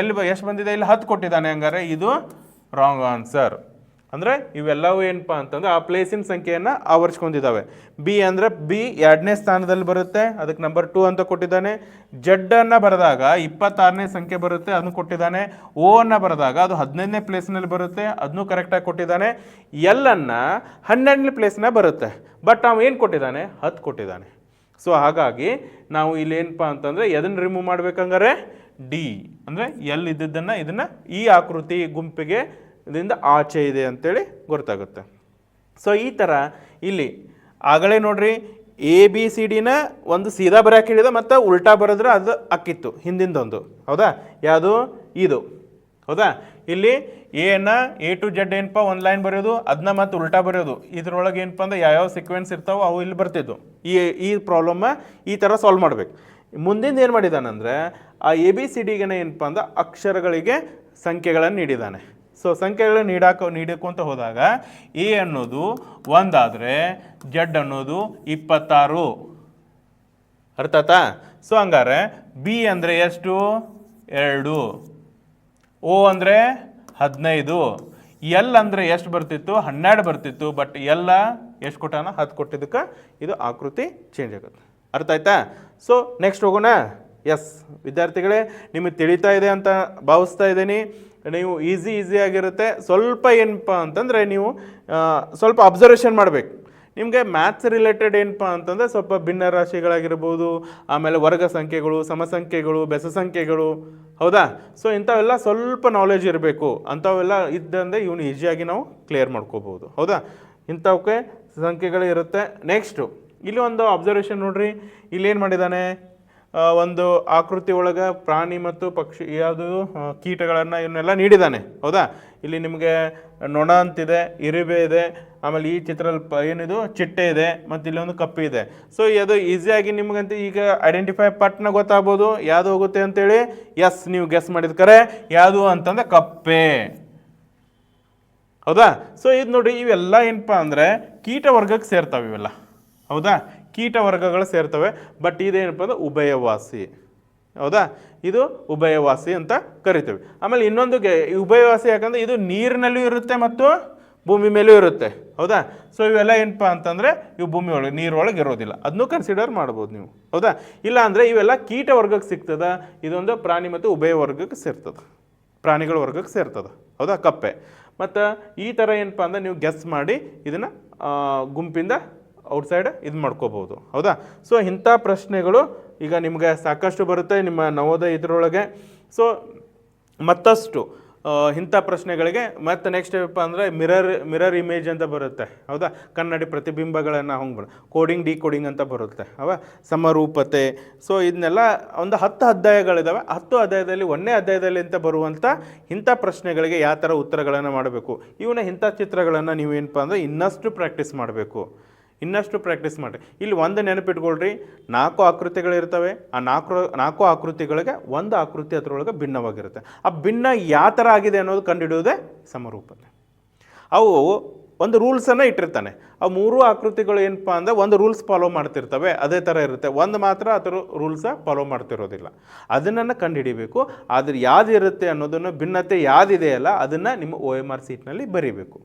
ಎಷ್ಟು ಬಂದಿದೆ? ಇಲ್ಲಿ 10 ಕೊಟ್ಟಿದ್ದಾನೆ. ಹಂಗಾರೆ ಇದು ರಾಂಗ್ ಆನ್ಸರ್. ಅಂದರೆ ಇವೆಲ್ಲವೂ ಏನಪ್ಪ ಅಂತಂದ್ರೆ ಆ ಪ್ಲೇಸಿನ ಸಂಖ್ಯೆಯನ್ನು ಆವರಿಸ್ಕೊಂಡಿದ್ದಾವೆ. ಬಿ ಅಂದರೆ ಬಿ 2ನೇ ಸ್ಥಾನದಲ್ಲಿ ಬರುತ್ತೆ, ಅದಕ್ಕೆ ನಂಬರ್ 2 ಅಂತ ಕೊಟ್ಟಿದ್ದಾನೆ. ಜಡ್ಡನ್ನು ಬರೆದಾಗ 26ನೇ ಸಂಖ್ಯೆ ಬರುತ್ತೆ, ಅದನ್ನು ಕೊಟ್ಟಿದ್ದಾನೆ. ಓ ಅನ್ನು ಬರೆದಾಗ ಅದು 15ನೇ ಪ್ಲೇಸ್ನಲ್ಲಿ ಬರುತ್ತೆ, ಅದನ್ನು ಕರೆಕ್ಟಾಗಿ ಕೊಟ್ಟಿದ್ದಾನೆ. ಎಲ್ಲನ್ನು 12ನೇ ಪ್ಲೇಸ್ನ ಬರುತ್ತೆ, ಬಟ್ ನಾವು ಏನು ಕೊಟ್ಟಿದ್ದಾನೆ? 10 ಕೊಟ್ಟಿದ್ದಾನೆ. ಸೊ ಹಾಗಾಗಿ ನಾವು ಇಲ್ಲಿ ಏನಪ್ಪ ಅಂತಂದರೆ ಎದನ್ನು ರಿಮೂವ್ ಮಾಡ್ಬೇಕಂಗಾರೆ? ಡಿ ಅಂದರೆ ಎಲ್ ಇದ್ದದ್ದನ್ನು ಇದನ್ನು ಈ ಆಕೃತಿ ಗುಂಪಿಗೆ ಇದರಿಂದ ಆಚೆ ಇದೆ ಅಂತೇಳಿ ಗೊತ್ತಾಗುತ್ತೆ. ಸೊ ಈ ಥರ ಇಲ್ಲಿ ಆಗಲೇ ನೋಡ್ರಿ, ಎ ಬಿ ಸಿ ಡಿನ ಒಂದು ಸೀದಾ ಬರೆಯೋಕೆ ಹೇಳಿದ ಮತ್ತು ಉಲ್ಟಾ ಬರೆದ್ರೆ ಅದು ಅಕ್ಕಿತ್ತು ಹಿಂದಿಂದೊಂದು. ಹೌದಾ? ಯಾವುದು? ಇದು. ಹೌದಾ? ಇಲ್ಲಿ ಎನ ಎ ಟು ಜೆಡ್ ಏನಪ್ಪ ಒಂದು ಲೈನ್ ಬರೆಯೋದು, ಅದನ್ನ ಮತ್ತು ಉಲ್ಟಾ ಬರೆಯೋದು. ಇದರೊಳಗೆ ಏನಪ್ಪ ಅಂದ್ರೆ ಯಾವ್ಯಾವ ಸೀಕ್ವೆನ್ಸ್ ಇರ್ತಾವೋ ಅವು ಇಲ್ಲಿ ಬರ್ತಿದ್ವು. ಈ ಪ್ರಾಬ್ಲಮ್ಮ ಈ ಥರ ಸಾಲ್ವ್ ಮಾಡಬೇಕು. ಮುಂದಿಂದ ಏನು ಮಾಡಿದ್ದಾನಂದರೆ ಆ ಎ ಬಿ ಸಿ ಡಿಗೆ ಏನಪ್ಪ ಅಂದ್ರೆ ಅಕ್ಷರಗಳಿಗೆ ಸಂಖ್ಯೆಗಳನ್ನು ನೀಡಿದ್ದಾನೆ. ಸೊ ಸಂಖ್ಯೆಗಳನ್ನು ನೀಡಕೊಂತ ಹೋದಾಗ ಎ ಅನ್ನೋದು 1 ಆದರೆ ಜಡ್ ಅನ್ನೋದು 26. ಅರ್ಥ ಆಯ್ತಾ? ಸೊ ಹಂಗಾರೆ ಬಿ ಅಂದರೆ ಎಷ್ಟು? 2. ಓ ಅಂದರೆ 15. ಎಲ್ ಅಂದರೆ ಎಷ್ಟು ಬರ್ತಿತ್ತು? 12 ಬರ್ತಿತ್ತು. ಬಟ್ ಎಲ್ಲ ಎಷ್ಟು ಕೊಟ್ಟಾನ? 10 ಕೊಟ್ಟಿದ್ದಕ್ಕೆ ಇದು ಆಕೃತಿ ಚೇಂಜ್ ಆಗುತ್ತೆ. ಅರ್ಥ ಆಯ್ತಾ? ಸೊ ನೆಕ್ಸ್ಟ್ ಹೋಗೋಣ. ಎಸ್ ವಿದ್ಯಾರ್ಥಿಗಳೇ, ನಿಮಗೆ ತಿಳಿತಾ ಇದೆ ಅಂತ ಭಾವಿಸ್ತಾ ಇದ್ದೀನಿ. ನೀವು ಈಸಿಯಾಗಿರುತ್ತೆ. ಸ್ವಲ್ಪ ಏನಪ್ಪ ಅಂತಂದರೆ ನೀವು ಸ್ವಲ್ಪ ಅಬ್ಸರ್ವೇಷನ್ ಮಾಡಬೇಕು. ನಿಮಗೆ ಮ್ಯಾಥ್ಸ್ ರಿಲೇಟೆಡ್ ಏನಪ್ಪ ಅಂತಂದರೆ ಸ್ವಲ್ಪ ಭಿನ್ನ ರಾಶಿಗಳಾಗಿರ್ಬೋದು, ಆಮೇಲೆ ವರ್ಗ ಸಂಖ್ಯೆಗಳು, ಸಮಸಂಖ್ಯೆಗಳು, ಬೆಸ ಸಂಖ್ಯೆಗಳು, ಹೌದಾ? ಸೊ ಇಂಥವೆಲ್ಲ ಸ್ವಲ್ಪ ನಾಲೆಜ್ ಇರಬೇಕು. ಅಂಥವೆಲ್ಲ ಇದ್ದಂದರೆ ಇವನು ಈಸಿಯಾಗಿ ನಾವು ಕ್ಲಿಯರ್ ಮಾಡ್ಕೋಬೋದು, ಹೌದಾ? ಇಂಥವಕ್ಕೆ ಸಂಖ್ಯೆಗಳು ಇರುತ್ತೆ. ನೆಕ್ಸ್ಟು ಇಲ್ಲಿ ಒಂದು ಅಬ್ಸರ್ವೇಷನ್ ನೋಡ್ರಿ. ಇಲ್ಲೇನು ಮಾಡಿದ್ದಾನೆ? ಒಂದು ಆಕೃತಿ ಒಳಗೆ ಪ್ರಾಣಿ ಮತ್ತು ಪಕ್ಷಿ ಯಾವುದು ಕೀಟಗಳನ್ನು ಇವನ್ನೆಲ್ಲ ನೀಡಿದ್ದಾನೆ, ಹೌದಾ? ಇಲ್ಲಿ ನಿಮಗೆ ನೊಣ ಅಂತಿದೆ, ಇರುವೆ ಇದೆ, ಆಮೇಲೆ ಈ ಚಿತ್ರದಲ್ಲಿ ಏನಿದು ಚಿಟ್ಟೆ ಇದೆ, ಮತ್ತು ಇಲ್ಲಿ ಒಂದು ಕಪ್ಪಿ ಇದೆ. ಸೊ ಅದು ಈಸಿಯಾಗಿ ನಿಮಗಂತ ಈಗ ಐಡೆಂಟಿಫೈ ಪಟ್ನ ಗೊತ್ತಾಗ್ಬೋದು ಯಾವುದು ಹೋಗುತ್ತೆ ಅಂತೇಳಿ. ಎಸ್, ನೀವು ಗೆಸ್ ಮಾಡಿದ ಕರೆ. ಯಾವುದು ಅಂತಂದ್ರೆ ಕಪ್ಪೆ, ಹೌದಾ? ಸೊ ಇದು ನೋಡಿ, ಇವೆಲ್ಲ ಏನಪ್ಪ ಅಂದರೆ ಕೀಟ ವರ್ಗಕ್ಕೆ ಸೇರ್ತಾವೆ ಇವೆಲ್ಲ, ಹೌದಾ? ಕೀಟ ವರ್ಗಗಳು ಸೇರ್ತವೆ. ಬಟ್ ಇದೇನಪ್ಪ ಅಂದ್ರೆ ಉಭಯವಾಸಿ, ಹೌದಾ? ಇದು ಉಭಯವಾಸಿ ಅಂತ ಕರಿತೇವೆ. ಆಮೇಲೆ ಇನ್ನೊಂದು ಉಭಯವಾಸಿ ಯಾಕಂದರೆ ಇದು ನೀರಿನಲ್ಲೂ ಇರುತ್ತೆ ಮತ್ತು ಭೂಮಿ ಮೇಲೂ ಇರುತ್ತೆ, ಹೌದಾ? ಸೊ ಇವೆಲ್ಲ ಏನಪ್ಪ ಅಂತಂದರೆ ಇವು ಭೂಮಿ ಒಳಗೆ, ನೀರೊಳಗೆ ಇರೋದಿಲ್ಲ. ಅದನ್ನೂ ಕನ್ಸಿಡರ್ ಮಾಡ್ಬೋದು ನೀವು, ಹೌದಾ? ಇಲ್ಲ ಅಂದರೆ ಇವೆಲ್ಲ ಕೀಟ ವರ್ಗಕ್ಕೆ ಸಿಗ್ತದ. ಇದೊಂದು ಪ್ರಾಣಿ ಮತ್ತು ಉಭಯ ವರ್ಗಕ್ಕೆ ಸೇರ್ತದೆ, ಪ್ರಾಣಿಗಳ ವರ್ಗಕ್ಕೆ ಸೇರ್ತದೆ, ಹೌದಾ? ಕಪ್ಪೆ. ಮತ್ತು ಈ ಥರ ಏನಪ್ಪ ಅಂದರೆ ನೀವು ಗೆಸ್ ಮಾಡಿ ಇದನ್ನು ಗುಂಪಿಂದ ಔಟ್ಸೈಡ್ ಇದು ಮಾಡ್ಕೋಬೋದು, ಹೌದಾ? ಸೊ ಇಂಥ ಪ್ರಶ್ನೆಗಳು ಈಗ ನಿಮಗೆ ಸಾಕಷ್ಟು ಬರುತ್ತೆ ನಿಮ್ಮ ನವೋದಯ ಇದರೊಳಗೆ. ಸೊ ಮತ್ತಷ್ಟು ಇಂಥ ಪ್ರಶ್ನೆಗಳಿಗೆ ಮತ್ತು ನೆಕ್ಸ್ಟ್ ಏನಪ್ಪ ಅಂದರೆ ಮಿರರ್ ಇಮೇಜ್ ಅಂತ ಬರುತ್ತೆ, ಹೌದಾ? ಕನ್ನಡಿ ಪ್ರತಿಬಿಂಬಗಳನ್ನು ಹಂಗೆ ಕೋಡಿಂಗ್ ಡಿಕೋಡಿಂಗ್ ಅಂತ ಬರುತ್ತೆ, ಹೌದಾ? ಸಮರೂಪತೆ. ಸೊ ಇದನ್ನೆಲ್ಲ ಒಂದು 10 ಅಧ್ಯಾಯಗಳಿದ್ದಾವೆ. 10 ಅಧ್ಯಾಯದಲ್ಲಿ 1ನೇ ಅಧ್ಯಾಯದಲ್ಲಿ ಅಂತ ಬರುವಂಥ ಇಂಥ ಪ್ರಶ್ನೆಗಳಿಗೆ ಯಾವ ಥರ ಉತ್ತರಗಳನ್ನು ಮಾಡಬೇಕು, ಇವನ್ನ ಇಂಥ ಚಿತ್ರಗಳನ್ನು ನೀವೇನಪ್ಪ ಅಂದರೆ ಇನ್ನಷ್ಟು ಪ್ರಾಕ್ಟೀಸ್ ಮಾಡಬೇಕು, ಇನ್ನಷ್ಟು ಪ್ರಾಕ್ಟೀಸ್ ಮಾಡಿರಿ. ಇಲ್ಲಿ ಒಂದು ನೆನಪಿಟ್ಕೊಳ್ರಿ, 4 ಆಕೃತಿಗಳಿರ್ತವೆ. ಆ ನಾಲ್ಕು ಆಕೃತಿಗಳಿಗೆ ಒಂದು ಆಕೃತಿ ಅದರೊಳಗೆ ಭಿನ್ನವಾಗಿರುತ್ತೆ. ಆ ಭಿನ್ನ ಯಾವ ಥರ ಆಗಿದೆ ಅನ್ನೋದು ಕಂಡುಹಿಡಿಯೋದೇ ಸಮರೂಪತೆ. ಅವು ಒಂದು ರೂಲ್ಸನ್ನು ಇಟ್ಟಿರ್ತಾನೆ. ಆ 3 ಆಕೃತಿಗಳು ಏನಪ್ಪ ಅಂದರೆ ಒಂದು ರೂಲ್ಸ್ ಫಾಲೋ ಮಾಡ್ತಿರ್ತವೆ, ಅದೇ ಥರ ಇರುತ್ತೆ. ಒಂದು ಮಾತ್ರ ಅದರ ರೂಲ್ಸ ಫಾಲೋ ಮಾಡ್ತಿರೋದಿಲ್ಲ. ಅದನ್ನು ಕಂಡುಹಿಡಿಬೇಕು. ಆದರೆ ಯಾವುದಿರುತ್ತೆ ಅನ್ನೋದನ್ನು, ಭಿನ್ನತೆ ಯಾವುದಿದೆಯಲ್ಲ ಅದನ್ನು ನಿಮ್ಮ OMR ಶೀಟ್ನಲ್ಲಿ ಬರೀಬೇಕು.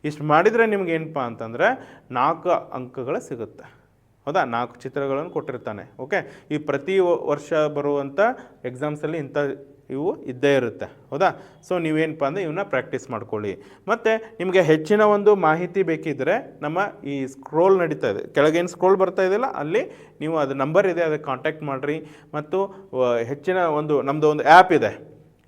ಇಷ್ಟು ಮಾಡಿದರೆ ನಿಮ್ಗೆ ಏನಪ್ಪ ಅಂತಂದರೆ 4 ಅಂಕಗಳು ಸಿಗುತ್ತೆ, ಹೌದಾ? 4 ಚಿತ್ರಗಳನ್ನು ಕೊಟ್ಟಿರ್ತಾನೆ. ಓಕೆ, ಈ ಪ್ರತಿ ವರ್ಷ ಬರುವಂಥ ಎಕ್ಸಾಮ್ಸಲ್ಲಿ ಇಂಥ ಇವು ಇದ್ದೇ ಇರುತ್ತೆ, ಹೌದಾ? ಸೊ ನೀವೇನಪ್ಪ ಅಂದರೆ ಇವನ್ನ ಪ್ರಾಕ್ಟೀಸ್ ಮಾಡ್ಕೊಳ್ಳಿ. ಮತ್ತು ನಿಮಗೆ ಹೆಚ್ಚಿನ ಒಂದು ಮಾಹಿತಿ ಬೇಕಿದ್ದರೆ ನಮ್ಮ ಈ ಸ್ಕ್ರೋಲ್ ನಡೀತಾ ಇದೆ, ಕೆಳಗೇನು ಸ್ಕ್ರೋಲ್ ಬರ್ತಾ ಇದೆಯಲ್ಲ ಅಲ್ಲಿ ನೀವು ಅದು ನಂಬರ್ ಇದೆ, ಅದಕ್ಕೆ ಕಾಂಟ್ಯಾಕ್ಟ್ ಮಾಡಿರಿ. ಮತ್ತು ಹೆಚ್ಚಿನ ನಮ್ಮದು ಒಂದು ಆ್ಯಪ್ ಇದೆ,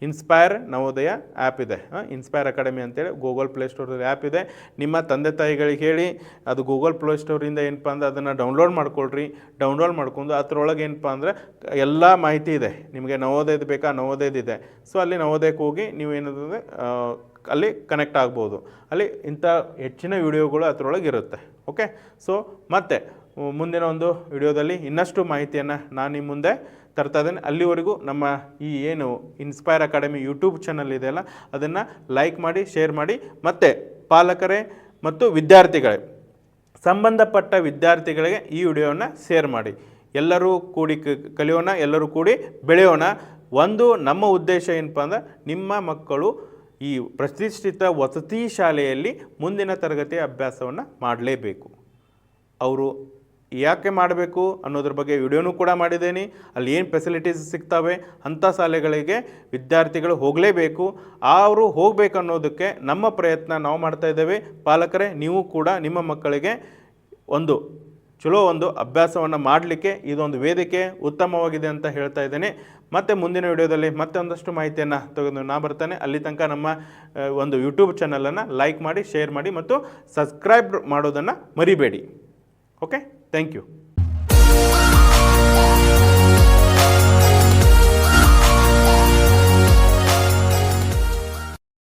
ಇನ್ಸ್ಪೈರ್ ನವೋದಯ ಆ್ಯಪ್ ಇದೆ. ಇನ್ಸ್ಪೈರ್ ಅಕಾಡೆಮಿ ಅಂತೇಳಿ ಗೂಗಲ್ ಪ್ಲೇಸ್ಟೋರಲ್ಲಿ ಆ್ಯಪ್ ಇದೆ. ನಿಮ್ಮ ತಂದೆ ತಾಯಿಗಳಿಗೆ ಹೇಳಿ ಅದು ಗೂಗಲ್ ಪ್ಲೇಸ್ಟೋರಿಂದ ಏನಪ್ಪ ಅಂದರೆ ಅದನ್ನು ಡೌನ್ಲೋಡ್ ಮಾಡ್ಕೊಳ್ರಿ. ಡೌನ್ಲೋಡ್ ಮಾಡ್ಕೊಂಡು ಅದರೊಳಗೆ ಏನಪ್ಪ ಅಂದರೆ ಎಲ್ಲ ಮಾಹಿತಿ ಇದೆ. ನಿಮಗೆ ನವೋದಯದ ಬೇಕಾ, ನವೋದಯದಿದೆ. ಸೊ ಅಲ್ಲಿ ನವೋದಯಕ್ಕೆ ಹೋಗಿ ನೀವೇನಂದರೆ ಅಲ್ಲಿ ಕನೆಕ್ಟ್ ಆಗ್ಬೋದು. ಅಲ್ಲಿ ಇಂಥ ಹೆಚ್ಚಿನ ವಿಡಿಯೋಗಳು ಅದರೊಳಗೆ ಇರುತ್ತೆ. ಓಕೆ, ಸೊ ಮತ್ತೆ ಮುಂದಿನ ಒಂದು ವಿಡಿಯೋದಲ್ಲಿ ಇನ್ನಷ್ಟು ಮಾಹಿತಿಯನ್ನು ನಾನು ನಿಮ್ಮ ಮುಂದೆ ತರ್ತಾ ಇದ್ದೇನೆ. ಅಲ್ಲಿವರೆಗೂ ನಮ್ಮ ಈ ಏನು ಇನ್ಸ್ಪೈರ್ ಅಕಾಡೆಮಿ ಯೂಟ್ಯೂಬ್ ಚಾನಲ್ ಇದೆಯಲ್ಲ ಅದನ್ನು ಲೈಕ್ ಮಾಡಿ, ಶೇರ್ ಮಾಡಿ. ಮತ್ತು ಪಾಲಕರೇ ಮತ್ತು ವಿದ್ಯಾರ್ಥಿಗಳೇ, ಸಂಬಂಧಪಟ್ಟ ವಿದ್ಯಾರ್ಥಿಗಳಿಗೆ ಈ ವಿಡಿಯೋವನ್ನು ಶೇರ್ ಮಾಡಿ. ಎಲ್ಲರೂ ಕೂಡಿ ಕಲಿಯೋಣ, ಎಲ್ಲರೂ ಕೂಡಿ ಬೆಳೆಯೋಣ. ನಮ್ಮ ಉದ್ದೇಶ ಏನಪ್ಪ ಅಂದರೆ ನಿಮ್ಮ ಮಕ್ಕಳು ಈ ಪ್ರತಿಷ್ಠಿತ ವಸತಿ ಶಾಲೆಯಲ್ಲಿ ಮುಂದಿನ ತರಗತಿಯ ಅಭ್ಯಾಸವನ್ನು ಮಾಡಲೇಬೇಕು. ಅವರು ಯಾಕೆ ಮಾಡಬೇಕು ಅನ್ನೋದ್ರ ಬಗ್ಗೆ ವಿಡಿಯೋನೂ ಕೂಡ ಮಾಡಿದ್ದೇನೆ. ಅಲ್ಲಿ ಏನು ಫೆಸಿಲಿಟೀಸ್ ಸಿಗ್ತವೆ ಅಂಥ ಶಾಲೆಗಳಿಗೆ ವಿದ್ಯಾರ್ಥಿಗಳು ಹೋಗಲೇಬೇಕು. ಅವರು ಹೋಗಬೇಕು ಅನ್ನೋದಕ್ಕೆ ನಮ್ಮ ಪ್ರಯತ್ನ ನಾವು ಮಾಡ್ತಾ ಇದ್ದೇವೆ. ಪಾಲಕರೇ, ನೀವು ಕೂಡ ನಿಮ್ಮ ಮಕ್ಕಳಿಗೆ ಚಲೋ ಒಂದು ಅಭ್ಯಾಸವನ್ನು ಮಾಡಲಿಕ್ಕೆ ಇದೊಂದು ವೇದಿಕೆ ಉತ್ತಮವಾಗಿದೆ ಅಂತ ಹೇಳ್ತಾ ಇದ್ದೇನೆ. ಮತ್ತು ಮುಂದಿನ ವಿಡಿಯೋದಲ್ಲಿ ಮತ್ತೆ ಒಂದಷ್ಟು ಮಾಹಿತಿಯನ್ನು ತೆಗೆದು ನಾ ಬರ್ತೇನೆ. ಅಲ್ಲಿ ತನಕ ನಮ್ಮ ಒಂದು ಯೂಟ್ಯೂಬ್ ಚಾನಲನ್ನು ಲೈಕ್ ಮಾಡಿ, ಶೇರ್ ಮಾಡಿ ಮತ್ತು ಸಬ್ಸ್ಕ್ರೈಬ್ ಮಾಡೋದನ್ನು ಮರಿಬೇಡಿ. Okay, thank you.